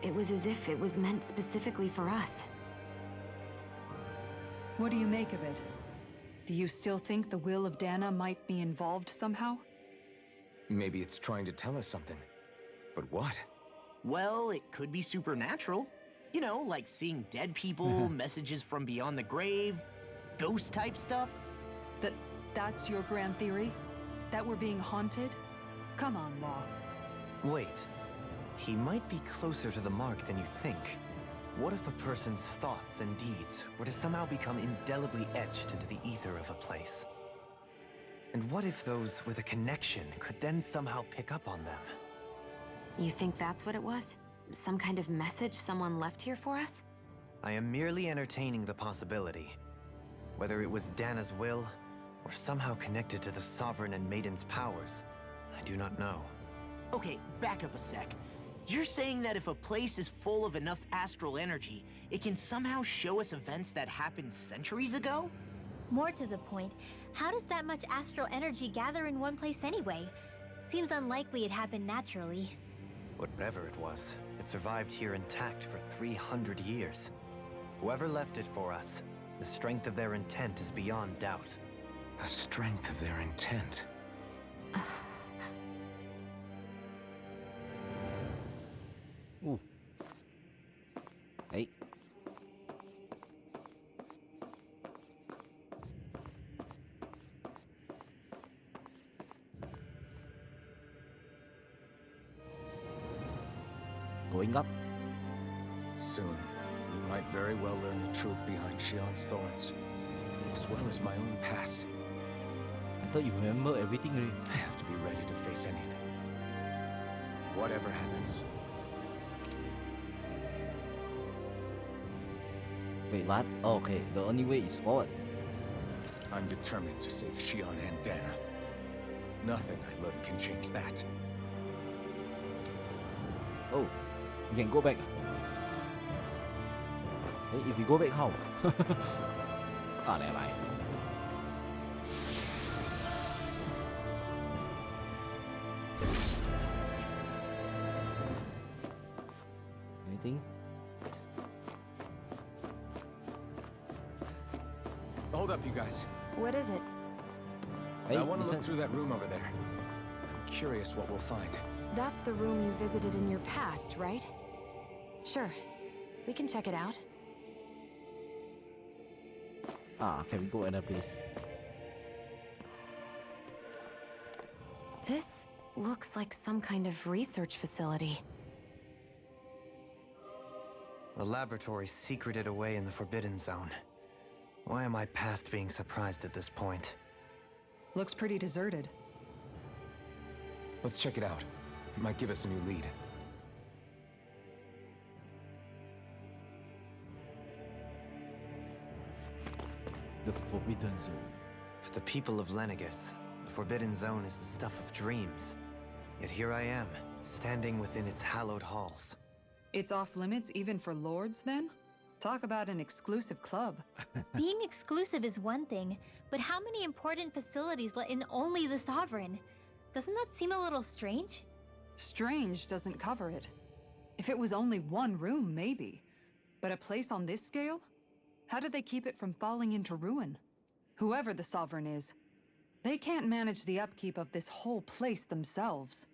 it was as if it was meant specifically for us. What do you make of it? Do you still think the will of Dana might be involved somehow? Maybe it's trying to tell us something. But what? Well, it could be supernatural. You know, like seeing dead people, messages from beyond the grave, ghost-type stuff. That's your grand theory? That we're being haunted? Come on, Law. Wait. He might be closer to the mark than you think. What if a person's thoughts and deeds were to somehow become indelibly etched into the ether of a place? And what if those with a connection could then somehow pick up on them? You think that's what it was? Some kind of message someone left here for us? I am merely entertaining the possibility. Whether it was Dana's will, or somehow connected to the Sovereign and Maiden's powers, I do not know. Okay, back up a sec. You're saying that if a place is full of enough astral energy, it can somehow show us events that happened centuries ago? More to the point, how does that much astral energy gather in one place anyway? Seems unlikely it happened naturally. Whatever it was, it survived here intact for 300 years. Whoever left it for us, the strength of their intent is beyond doubt. The strength of their intent. Ooh. Hey. Going up. Soon, we might very well learn the truth behind Shion's thorns, as well as my own past. I thought you remember everything already. I have to be ready to face anything. Whatever happens. Wait, what? Oh, okay, the only way is forward. I'm determined to save Shion and Dana. Nothing I learn can change that. Oh, you can go back. Hey, if we go back, how? Ah, never mind. Anything? Hold up, you guys. What is it? Hey, I want to listen. look through that room over there. I'm curious what we'll find. That's the room you visited in your past, right? Sure. We can check it out. Can we go another place? This looks like some kind of research facility. A laboratory secreted away in the Forbidden Zone. Why am I past being surprised at this point? Looks pretty deserted. Let's check it out. It might give us a new lead. The Forbidden Zone. For the people of Lenegus, the Forbidden Zone is the stuff of dreams. Yet here I am, standing within its hallowed halls. It's off limits even for lords, then? Talk about an exclusive club. Being exclusive is one thing, but how many important facilities let in only the Sovereign? Doesn't that seem a little strange? Strange doesn't cover it. If it was only one room, maybe. But a place on this scale? How do they keep it from falling into ruin? Whoever the Sovereign is, they can't manage the upkeep of this whole place themselves.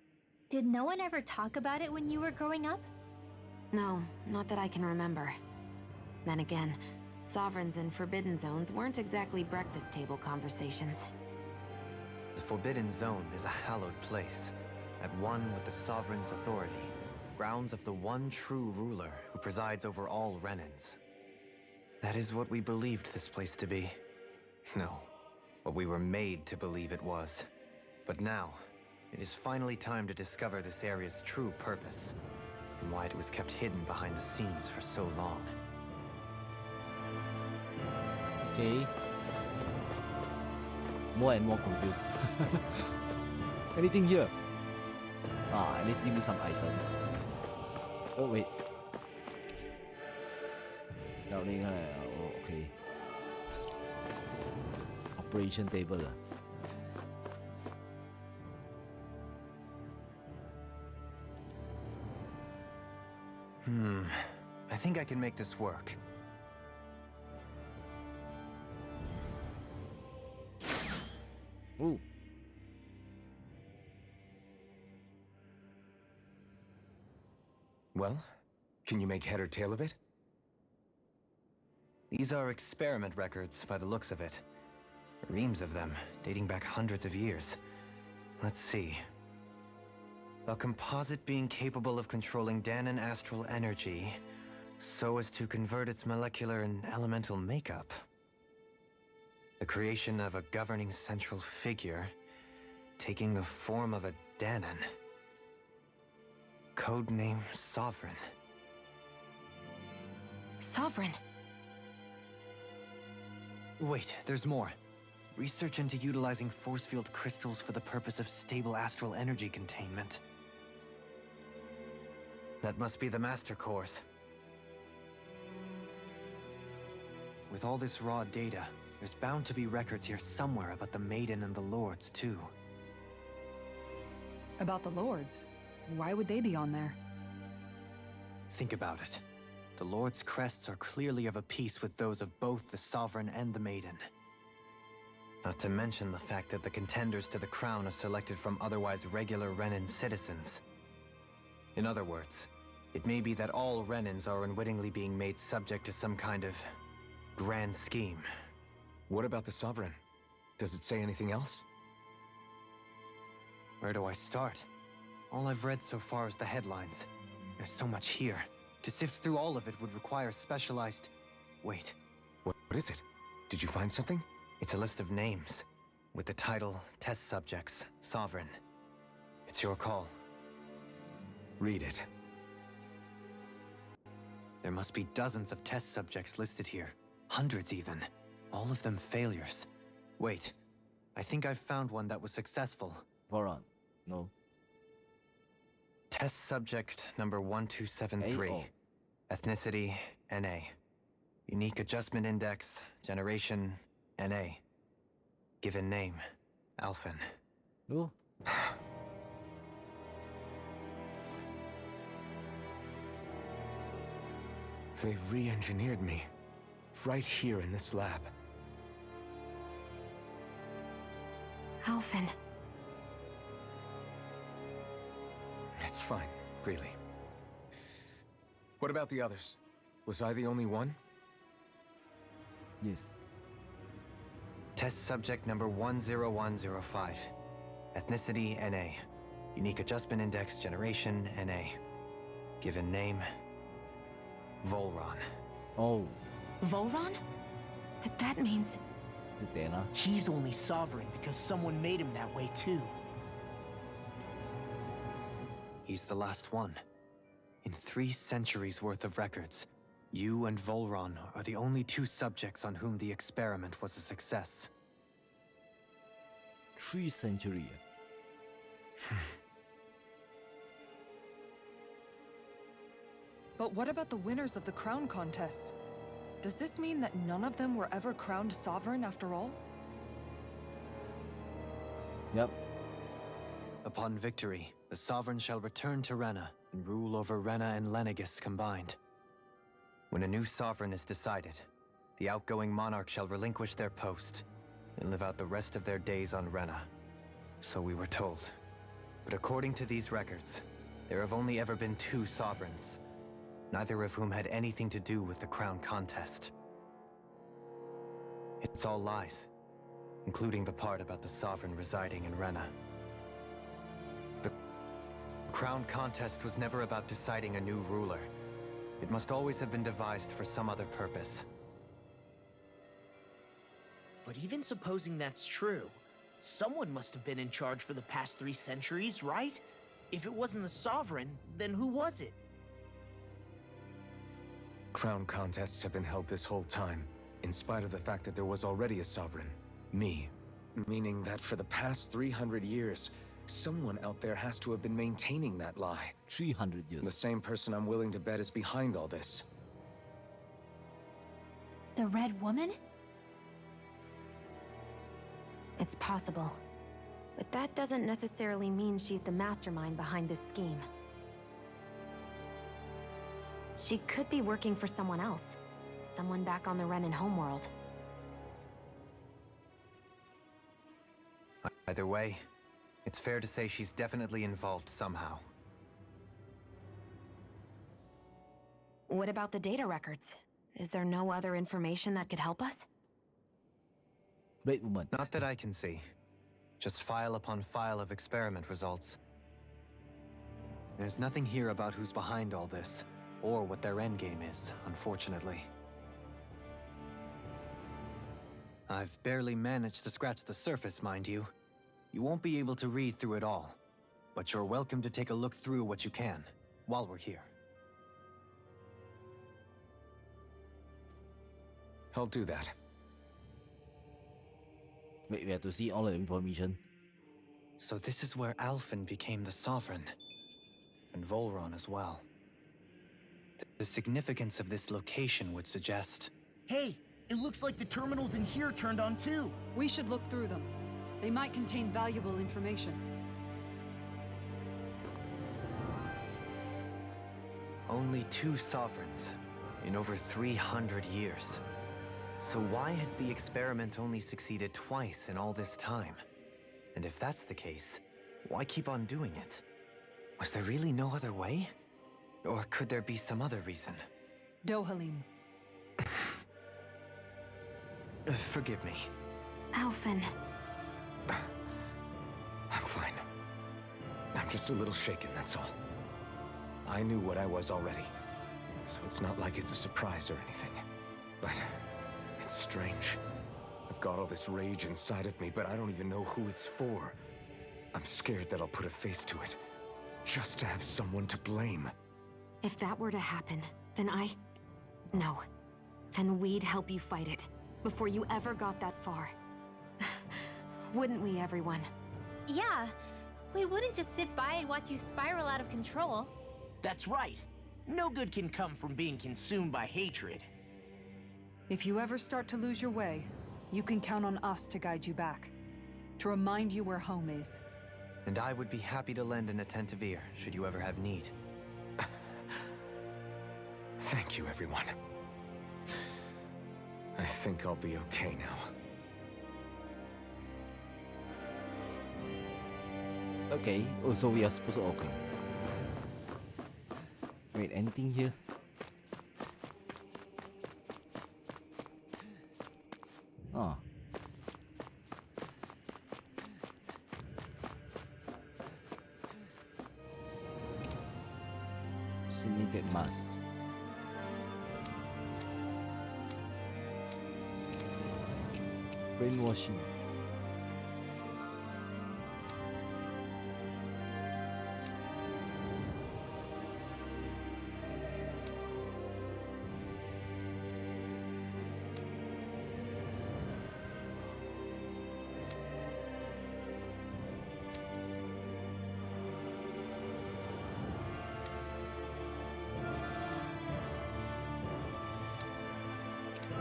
Did no one ever talk about it when you were growing up? No, not that I can remember. Then again, sovereigns in forbidden zones weren't exactly breakfast table conversations. The Forbidden Zone is a hallowed place, at one with the Sovereign's authority, grounds of the one true ruler who presides over all Renans. That is what we believed this place to be. No, what we were made to believe it was. But now, it is finally time to discover this area's true purpose, and why it was kept hidden behind the scenes for so long. Okay. More and more confused. Anything here? At least give me some item. Oh wait. Oh, okay. Operation table. I think I can make this work. Ooh. Well, can you make head or tail of it? These are experiment records by the looks of it. Reams of them, dating back hundreds of years. Let's see. A composite being capable of controlling Danon astral energy so as to convert its molecular and elemental makeup. The creation of a governing central figure, taking the form of a Danon. Codename Sovereign. Sovereign? Wait, there's more. Research into utilizing force field crystals for the purpose of stable astral energy containment. That must be the Master Course. With all this raw data, there's bound to be records here somewhere about the Maiden and the Lords, too. About the lords? Why would they be on there? Think about it. The Lord's crests are clearly of a piece with those of both the Sovereign and the Maiden. Not to mention the fact that the contenders to the crown are selected from otherwise regular Renan citizens. In other words, it may be that all Renans are unwittingly being made subject to some kind of grand scheme. What about the Sovereign? Does it say anything else? Where do I start? All I've read so far is the headlines. There's so much here. To sift through all of it would require specialized... Wait. What is it? Did you find something? It's a list of names, with the title, Test Subjects, Sovereign. It's your call. Read it. There must be dozens of test subjects listed here. Hundreds even. All of them failures. Wait, I think I've found one that was successful. Voron. No. Test subject number 1273. A-O. Ethnicity, NA. Unique adjustment index, generation, NA. Given name, Alphen. No. They re-engineered me. Right here in this lab. Alphen. It's fine, really. What about the others? Was I the only one? Yes. Test subject number 10105. Ethnicity, NA. Unique Adjustment Index, Generation, NA. Given name, Volron. Oh, Volron? But that means... Dana. He's only sovereign because someone made him that way too. He's the last one. In 3 centuries worth of records, you and Volron are the only 2 subjects on whom the experiment was a success. 3 century. But what about the winners of the crown contests? Does this mean that none of them were ever crowned sovereign after all? Yep. Upon victory, the Sovereign shall return to Rena and rule over Rena and Lenegis combined. When a new Sovereign is decided, the outgoing monarch shall relinquish their post and live out the rest of their days on Rena. So we were told. But according to these records, there have only ever been 2 Sovereigns, neither of whom had anything to do with the crown contest. It's all lies, including the part about the Sovereign residing in Rena. The crown contest was never about deciding a new ruler. It must always have been devised for some other purpose. But even supposing that's true, someone must have been in charge for the past 3 centuries, right? If it wasn't the Sovereign, then who was it? Crown contests have been held this whole time, in spite of the fact that there was already a sovereign. Me. Meaning that for the past 300 years, someone out there has to have been maintaining that lie. 300 years. The same person I'm willing to bet is behind all this. The Red Woman? It's possible. But that doesn't necessarily mean she's the mastermind behind this scheme. She could be working for someone else. Someone back on the Renan homeworld. Either way, it's fair to say she's definitely involved somehow. What about the data records? Is there no other information that could help us? Red Woman. Not that I can see. Just file upon file of experiment results. There's nothing here about who's behind all this, or what their endgame is, unfortunately. I've barely managed to scratch the surface, mind you. You won't be able to read through it all, but you're welcome to take a look through what you can, while we're here. I'll do that. Wait, we have to see all the information. So this is where Alphen became the Sovereign, and Volron as well. The significance of this location would suggest... Hey, it looks like the terminals in here turned on too. We should look through them. They might contain valuable information. Only 2 Sovereigns in over 300 years. So why has the experiment only succeeded twice in all this time? And if that's the case, why keep on doing it? Was there really no other way? Or could there be some other reason? Dohalim. Forgive me. Alphen. I'm fine. I'm just a little shaken, that's all. I knew what I was already, so it's not like it's a surprise or anything. But it's strange. I've got all this rage inside of me, but I don't even know who it's for. I'm scared that I'll put a face to it, just to have someone to blame. If that were to happen, then No. Then we'd help you fight it, before you ever got that far. Wouldn't we, everyone? Yeah, we wouldn't just sit by and watch you spiral out of control. That's right. No good can come from being consumed by hatred. If you ever start to lose your way, you can count on us to guide you back. To remind you where home is. And I would be happy to lend an attentive ear, should you ever have need. Thank you, everyone. I think I'll be okay now. Okay. Oh, so we are supposed to. Okay. Wait, anything here? Oh. Syndicate mask. Brainwashing.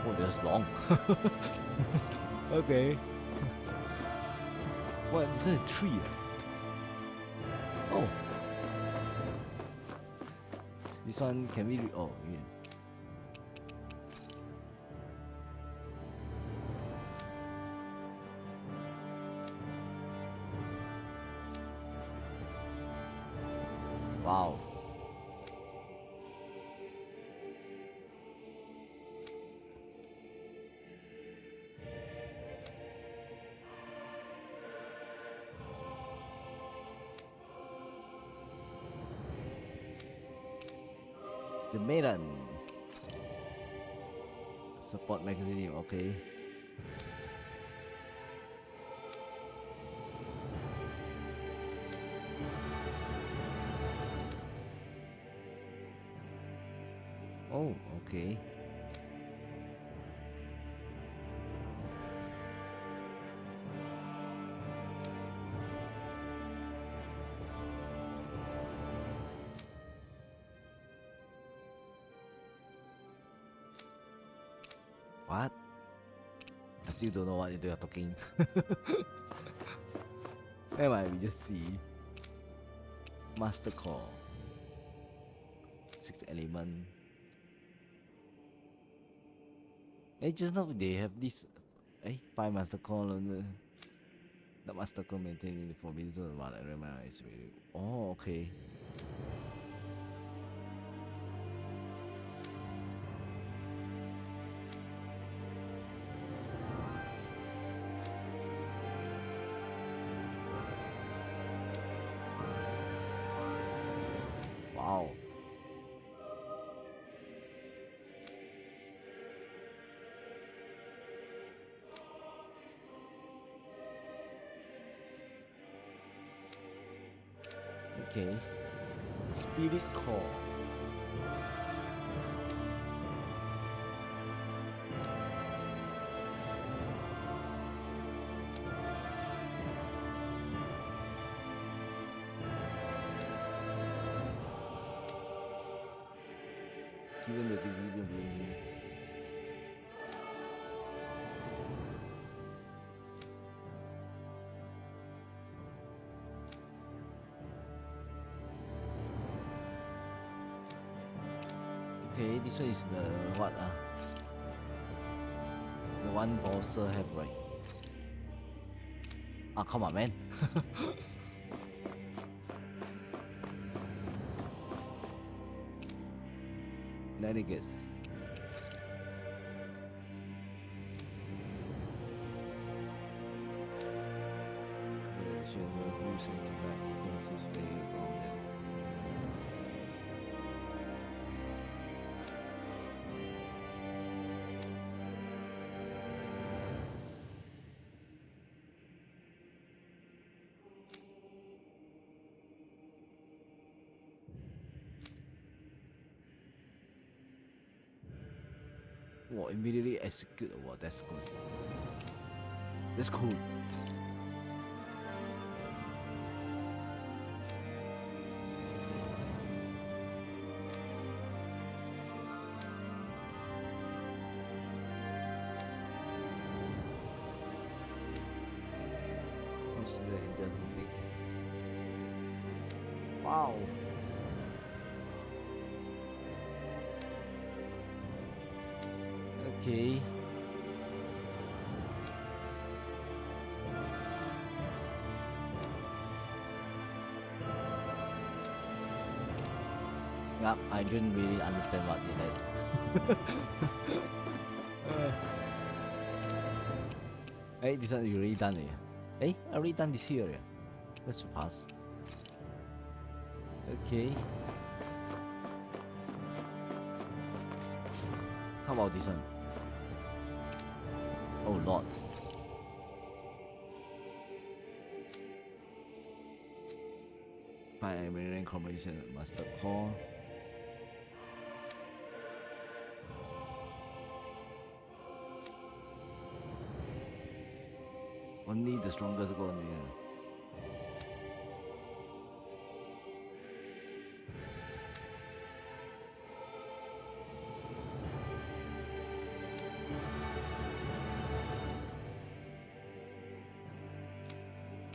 Oh, that's long. Okay. What? Is that a tree? Oh. This one can we? Oh, yeah. Wow. The Maiden. Support magazine, okay. Oh, okay. What? I still don't know what they are talking. Never mind, we just see. Master Core. 6 element. Hey, just now they have this. Hey, 5 Master Core. The Master Core maintained in the forbidden zone while I remember is really. Oh, okay. Wow. Okay. Spirit Core. Given the division. Okay, this one is the what the one Bowser have, right? Ah, come on, man. Delegates. Wow, immediately execute. Wow, that's good. That's cool. Wow. Okay. Yep, I didn't really understand what he said. Hey, this one you already done it. Hey, I already done this here. That's fast. Okay. How about this one? Oh, lots. Primary combination master core. Only the strongest go on the end.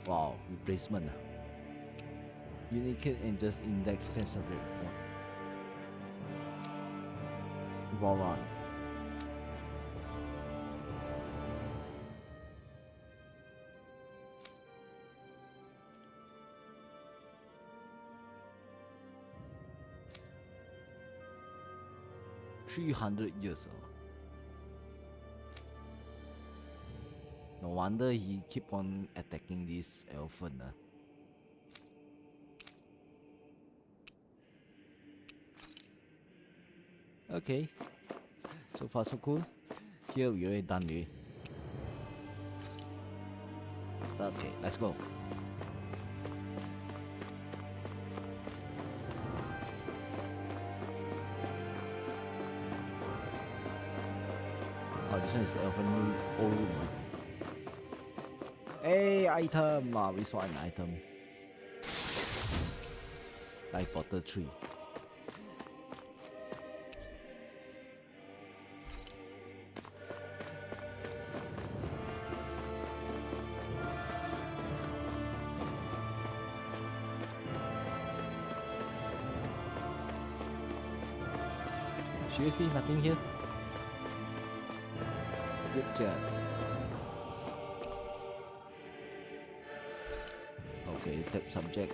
Wow, replacement. Unicode and just index test of it. Wow. 300 years old. No wonder he keep on attacking this elephant. Okay, so far so cool. Here we already done it. Okay, let's go. Oh, this one is elephant old room. Hey, item! We saw an item. Life bottle 3. Seriously, nothing here? Good job. Okay, tap subject.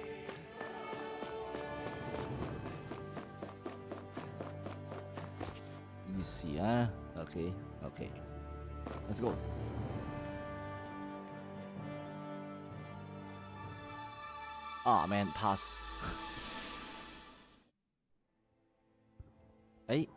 Let me see, Okay, okay. Let's go. Ah, man, pass. Hey.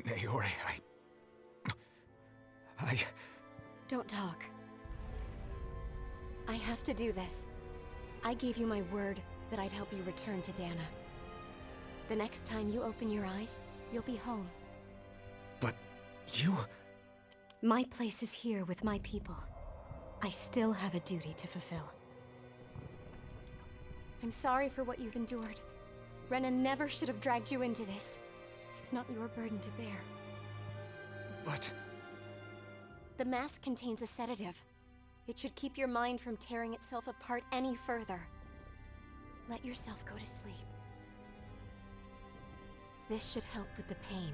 Naori, I... Don't talk. I have to do this. I gave you my word that I'd help you return to Dana. The next time you open your eyes, you'll be home. But you... My place is here with my people. I still have a duty to fulfill. I'm sorry for what you've endured. Rena never should have dragged you into this. It's not your burden to bear. But... The mask contains a sedative. It should keep your mind from tearing itself apart any further. Let yourself go to sleep. This should help with the pain.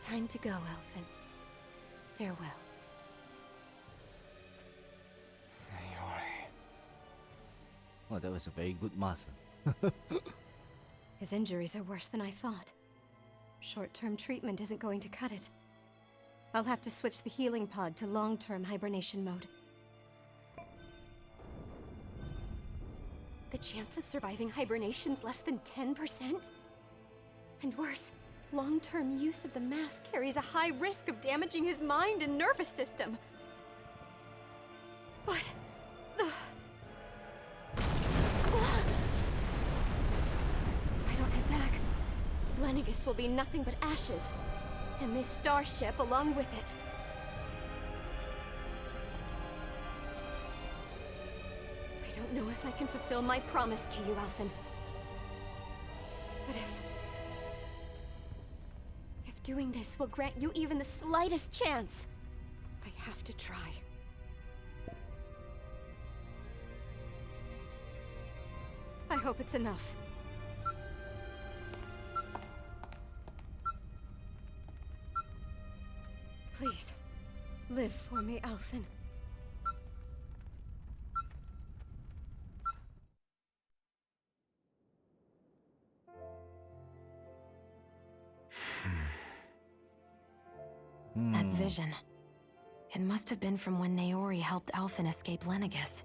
Time to go, Elfin. Farewell. Naori... Oh, that was a very good master. His injuries are worse than I thought. Short-term treatment isn't going to cut it. I'll have to switch the healing pod to long-term hibernation mode. The chance of surviving hibernation's less than 10%? And worse, long-term use of the mask carries a high risk of damaging his mind and nervous system. But... If I don't head back, Lennigus will be nothing but ashes, and this starship along with it. I don't know if I can fulfill my promise to you, Alphen. But if doing this will grant you even the slightest chance, I have to try. I hope it's enough. Please, live for me, Alphen. That vision. It must have been from when Naori helped Alphen escape Lenegus.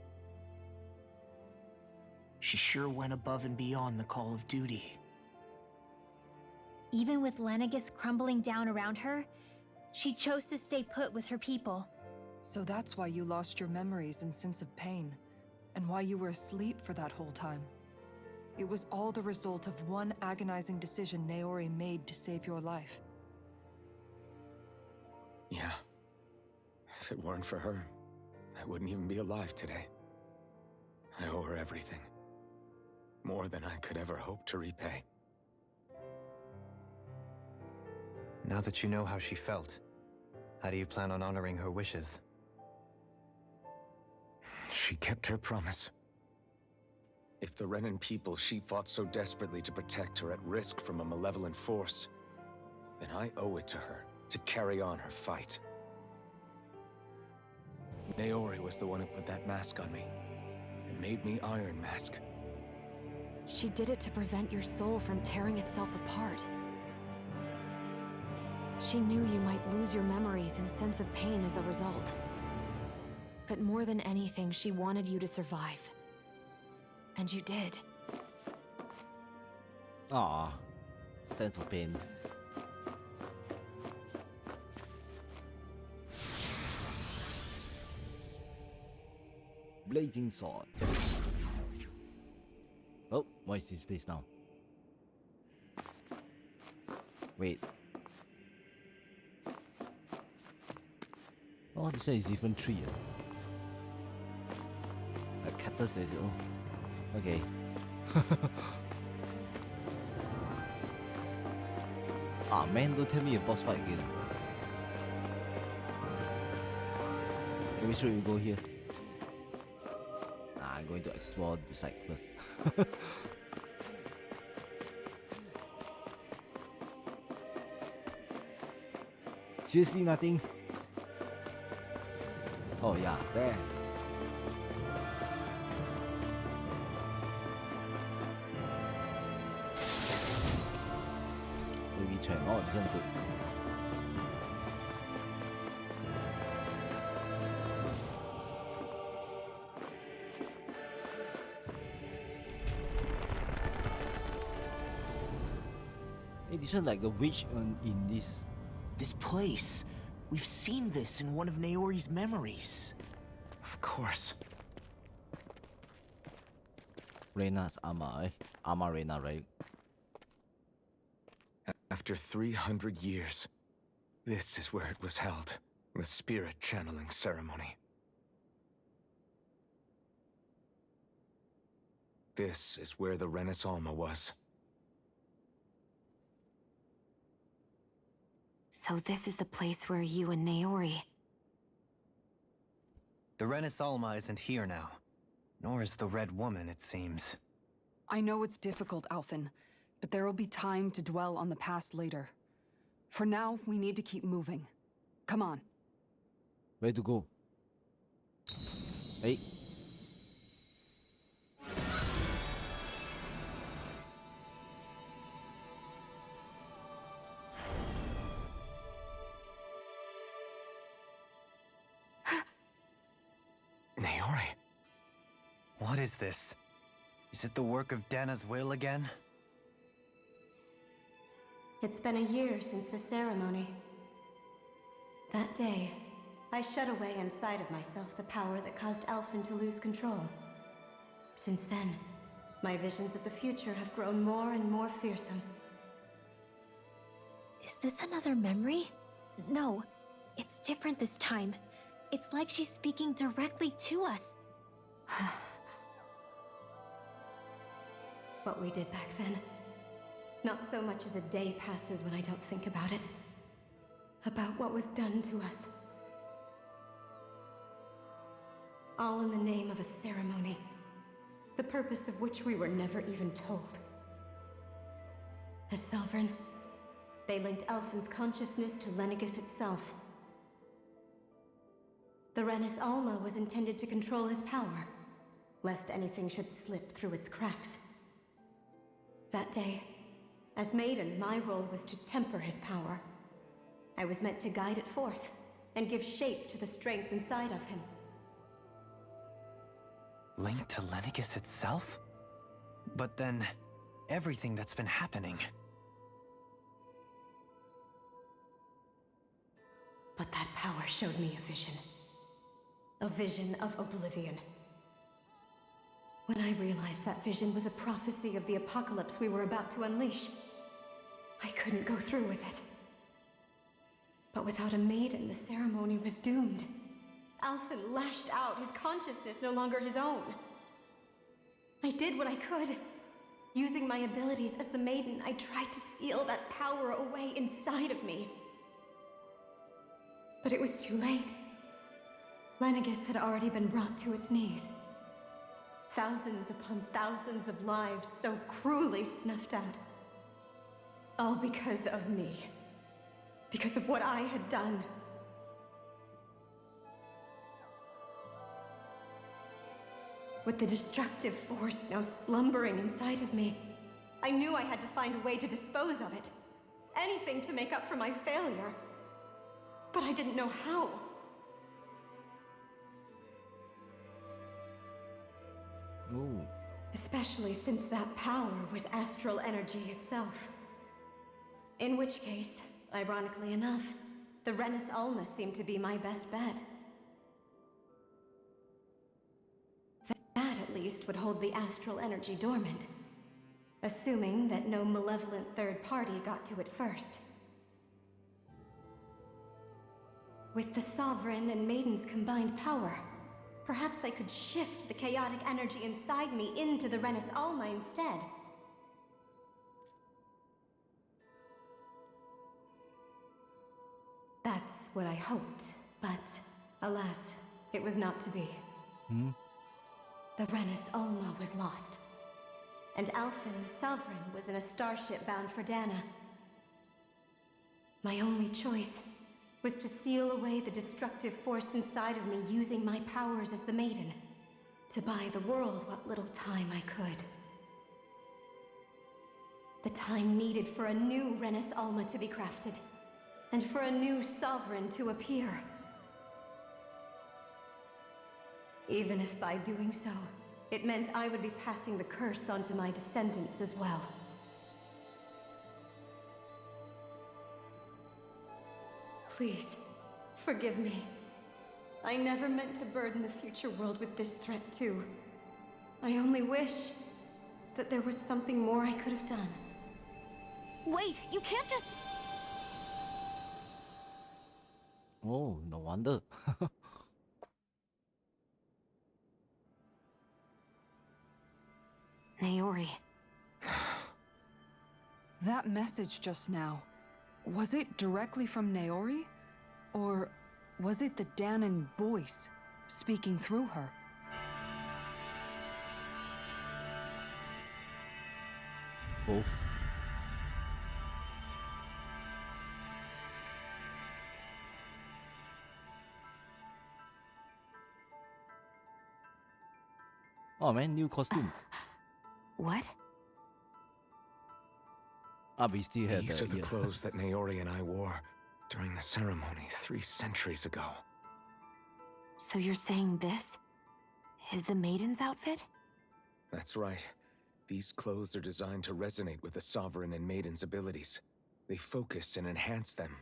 She sure went above and beyond the call of duty. Even with Lenegus crumbling down around her, she chose to stay put with her people. So that's why you lost your memories and sense of pain, and why you were asleep for that whole time. It was all the result of one agonizing decision Naori made to save your life. Yeah. If it weren't for her, I wouldn't even be alive today. I owe her everything. More than I could ever hope to repay. Now that you know how she felt, how do you plan on honoring her wishes? She kept her promise. If the Renan people she fought so desperately to protect are at risk from a malevolent force, then I owe it to her to carry on her fight. Naori was the one who put that mask on me, and made me Iron Mask. She did it to prevent your soul from tearing itself apart. She knew you might lose your memories and sense of pain as a result. But more than anything, she wanted you to survive. And you did. Ah, sense of pain. Blazing sword. Oh, what is this place now? Wait. Oh, this one is different tree. A cactus is it? Oh, okay. Ah man, don't tell me a boss fight again. Can we sure we go here? Nah, I'm going to explore the site first. Seriously, nothing. Oh yeah, there. Maybe turn. Oh, this one good. Hey, this one like a witch in this. This place. We've seen this in one of Naori's memories. Of course. Reina's armor, eh? Armor Reina, right? After 300 years, this is where it was held. The spirit channeling ceremony. This is where the Renis Alma was. So this is the place where you and Naori... The Renis Alma isn't here now. Nor is the Red Woman, it seems. I know it's difficult, Alphen, but there will be time to dwell on the past later. For now, we need to keep moving. Come on. Where to go? Hey. Naori. What is this? Is it the work of Dana's will again? It's been a year since the ceremony. That day, I shut away inside of myself the power that caused Alphen to lose control. Since then, my visions of the future have grown more and more fearsome. Is this another memory? No, it's different this time. It's like she's speaking directly to us. What we did back then. Not so much as a day passes when I don't think about it. About what was done to us. All in the name of a ceremony, the purpose of which we were never even told. As Sovereign, they linked Elfin's consciousness to Lenegis itself. The Renis Alma was intended to control his power, lest anything should slip through its cracks. That day, as Maiden, my role was to temper his power. I was meant to guide it forth, and give shape to the strength inside of him. Linked to Lenegis itself? But then, everything that's been happening... But that power showed me a vision. A vision of oblivion. When I realized that vision was a prophecy of the apocalypse we were about to unleash, I couldn't go through with it. But without a maiden, the ceremony was doomed. Alphen lashed out, his consciousness no longer his own. I did what I could. Using my abilities as the maiden, I tried to seal that power away inside of me. But it was too late. Lenegis had already been brought to its knees. Thousands upon thousands of lives so cruelly snuffed out. All because of me. Because of what I had done. With the destructive force now slumbering inside of me, I knew I had to find a way to dispose of it. Anything to make up for my failure. But I didn't know how. Ooh. Especially since that power was astral energy itself. In which case, ironically enough, the Renis Alma seemed to be my best bet. That at least would hold the astral energy dormant. Assuming that no malevolent third party got to it first. With the Sovereign and Maiden's combined power, perhaps I could shift the chaotic energy inside me into the Renis Alma instead. That's what I hoped, but alas, it was not to be. The Renis Alma was lost, and Alphen the Sovereign was in a starship bound for Dana. My only choice was to seal away the destructive force inside of me using my powers as the Maiden, to buy the world what little time I could. The time needed for a new Renis Alma to be crafted, and for a new Sovereign to appear. Even if by doing so, it meant I would be passing the curse on to my descendants as well. Please, forgive me. I never meant to burden the future world with this threat too. I only wish that there was something more I could have done. Wait, you can't just... Oh, no wonder. Naori. That message just now, was it directly from Naori? Or was it the Danan voice speaking through her? Both. Oh man, new costume. What? We still had These are the yeah. clothes that Naori and I wore during the ceremony 3 centuries ago. So you're saying this is the Maiden's outfit? That's right. These clothes are designed to resonate with the Sovereign and Maiden's abilities. They focus and enhance them.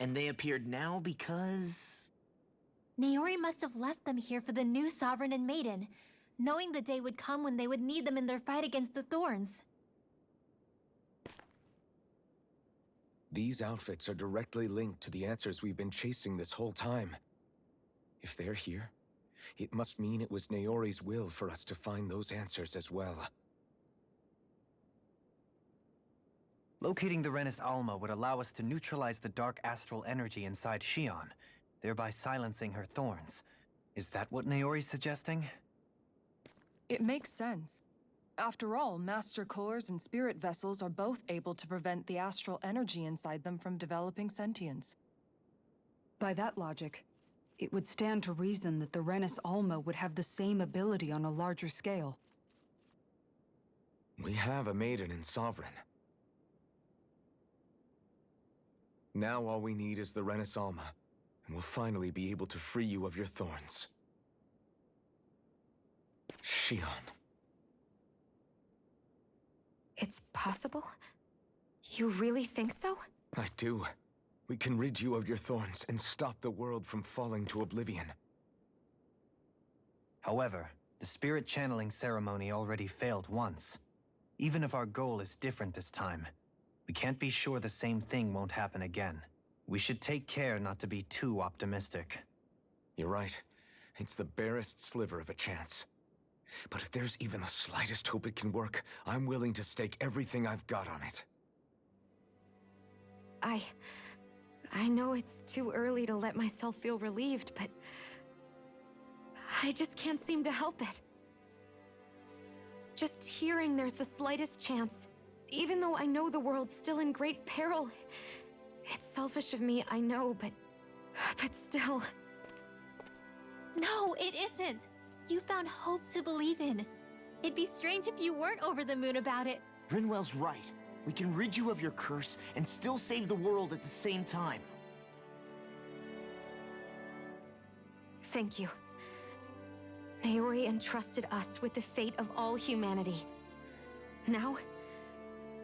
And they appeared now because... Naori must have left them here for the new Sovereign and Maiden, knowing the day would come when they would need them in their fight against the Thorns. These outfits are directly linked to the answers we've been chasing this whole time. If they're here, it must mean it was Naori's will for us to find those answers as well. Locating the Renis Alma would allow us to neutralize the dark astral energy inside Shion, thereby silencing her thorns. Is that what Naori's suggesting? It makes sense. After all, Master Cores and Spirit Vessels are both able to prevent the astral energy inside them from developing sentience. By that logic, it would stand to reason that the Renus Alma would have the same ability on a larger scale. We have a maiden and sovereign. Now all we need is the Renus Alma, and we'll finally be able to free you of your thorns. Shion. It's possible? You really think so? I do. We can rid you of your thorns and stop the world from falling to oblivion. However, the spirit channeling ceremony already failed once. Even if our goal is different this time, we can't be sure the same thing won't happen again. We should take care not to be too optimistic. You're right. It's the barest sliver of a chance. But if there's even the slightest hope it can work, I'm willing to stake everything I've got on it. I know it's too early to let myself feel relieved, but I just can't seem to help it. Just hearing there's the slightest chance, even though I know the world's still in great peril. It's selfish of me, I know, but still. No, it isn't. You found hope to believe in. It'd be strange if you weren't over the moon about it. Rinwell's right. We can rid you of your curse and still save the world at the same time. Thank you. Naori entrusted us with the fate of all humanity. Now,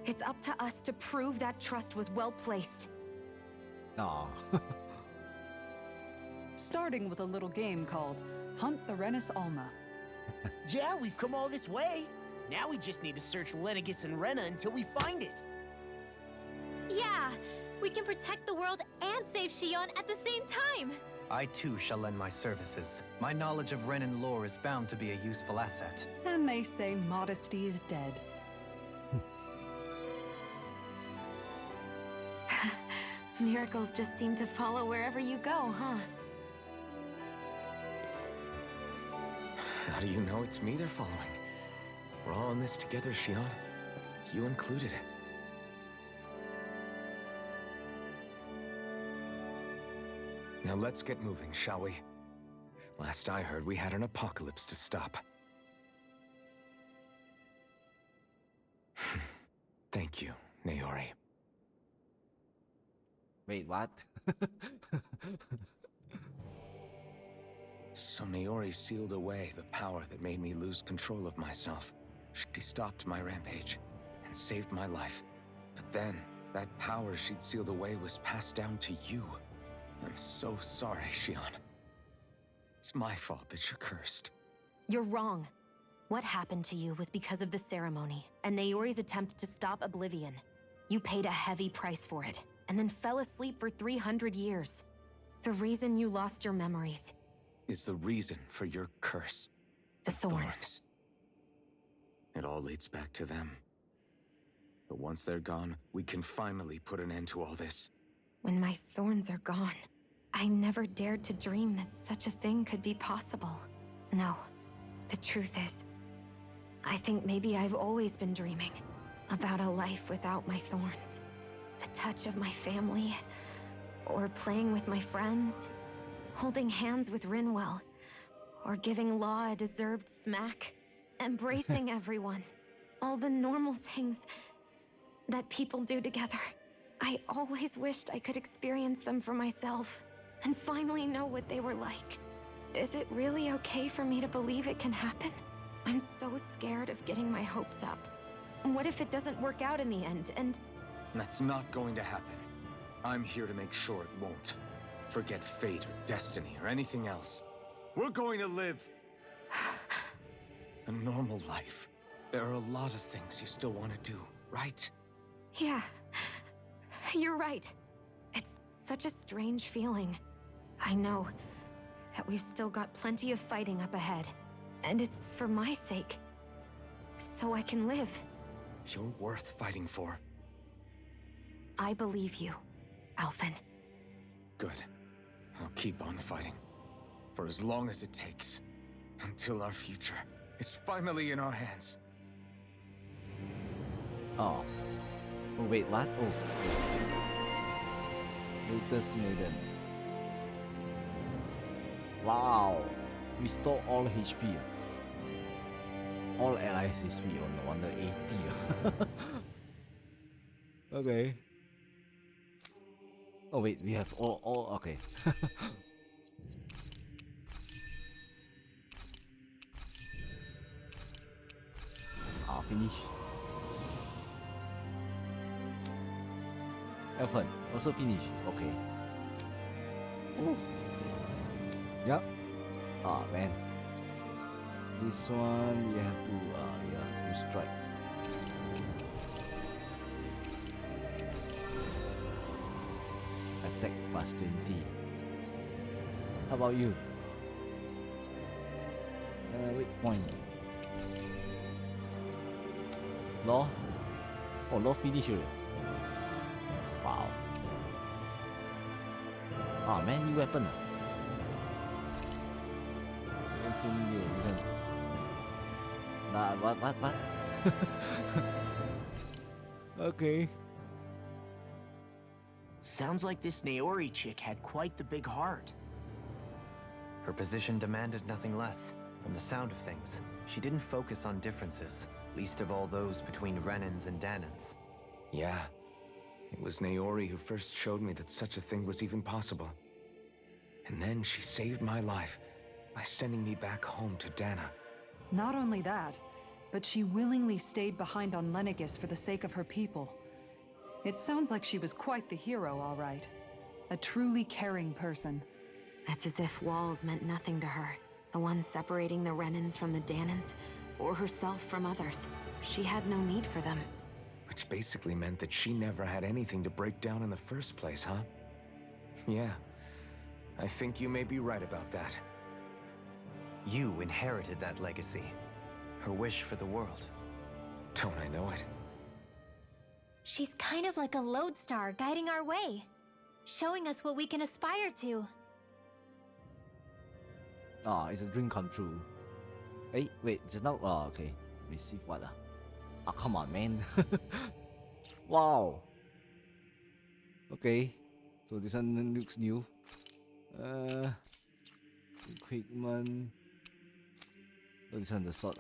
it's up to us to prove that trust was well placed. Aw. Starting with a little game called Hunt the Renus Alma. Yeah, we've come all this way. Now we just need to search Lenegis and Rena until we find it. Yeah, we can protect the world and save Shion at the same time. I too shall lend my services. My knowledge of Renan lore is bound to be a useful asset. And they say modesty is dead. Miracles just seem to follow wherever you go, huh? How do you know it's me they're following? We're all in this together, Shion. You included. Now let's get moving, shall we? Last I heard, we had an apocalypse to stop. Thank you, Naori. Wait, what? So Naori sealed away the power that made me lose control of myself. She stopped my rampage and saved my life. But then, that power she'd sealed away was passed down to you. I'm so sorry, Shion. It's my fault that you're cursed. You're wrong. What happened to you was because of the ceremony, and Naori's attempt to stop Oblivion. You paid a heavy price for it, and then fell asleep for 300 years. The reason you lost your memories is the reason for your curse. The thorns. It all leads back to them. But once they're gone, we can finally put an end to all this. When my thorns are gone, I never dared to dream that such a thing could be possible. No, the truth is, I think maybe I've always been dreaming about a life without my thorns. The touch of my family, or playing with my friends, holding hands with Rinwell, or giving Law a deserved smack, embracing everyone. All the normal things that people do together. I always wished I could experience them for myself, and finally know what they were like. Is it really okay for me to believe it can happen? I'm so scared of getting my hopes up. What if it doesn't work out in the end, and... That's not going to happen. I'm here to make sure it won't. Forget fate or destiny or anything else. We're going to live a normal life. There are a lot of things you still want to do, right? Yeah, you're right. It's such a strange feeling. I know that we've still got plenty of fighting up ahead. And it's for my sake. So I can live. You're worth fighting for. I believe you, Alphen. Good. I'll keep on fighting. For as long as it takes. Until our future is finally in our hands. Oh. Oh wait, what? Oh. Lotus Maiden. Wow. Restore all HP. All allies HP. Oh no wonder 80. Okay. Oh wait, we have all okay. Finish. Elfen also finish. Okay. Ooh. Yep. Ah man. This one we have to strike. Attack plus 20. How about you? Weak point. Law? Oh, Law finish already. Wow. Ah man, new weapon. What? Okay. Sounds like this Naori chick had quite the big heart. Her position demanded nothing less. From the sound of things, she didn't focus on differences, least of all those between Renans and Danans. Yeah. It was Naori who first showed me that such a thing was even possible. And then she saved my life by sending me back home to Dana. Not only that, but she willingly stayed behind on Lenegis for the sake of her people. It sounds like she was quite the hero, all right. A truly caring person. It's as if walls meant nothing to her. The ones separating the Renans from the Danans, or herself from others. She had no need for them. Which basically meant that she never had anything to break down in the first place, huh? Yeah. I think you may be right about that. You inherited that legacy. Her wish for the world. Don't I know it? She's kind of like a lodestar guiding our way, showing us what we can aspire to. Ah, it's a dream come true. Hey, wait, just now. Oh, okay. Receive what? Ah, come on, man. Wow. Okay. So this one looks new. Equipment. Oh, this one the sword.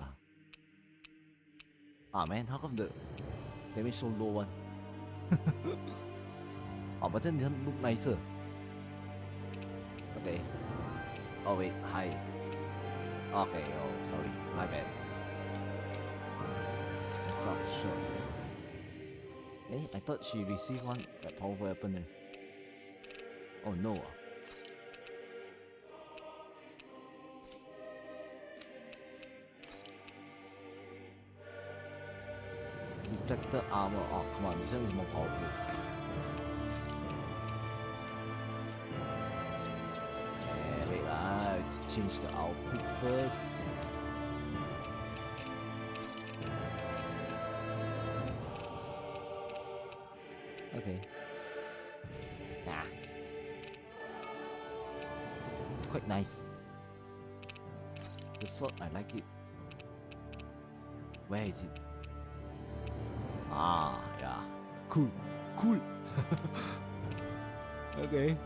Ah, man, how come the damage so low one? Oh, but then this one look nicer. Okay. Oh wait, hi. Okay, oh sorry, my bad. Assault shot. Eh, I thought she received one that powerful weapon. Oh no. Reflector armor. Oh come on, this one is more powerful. Wait, change the outfit first. Okay. Nah. Quite nice. The sword, I like it. Where is it? Ah, yeah. Cool. Okay.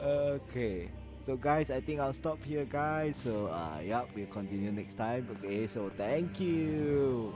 Okay, so guys, I think I'll stop here, guys. So yeah, we'll continue next time. Okay, so thank you.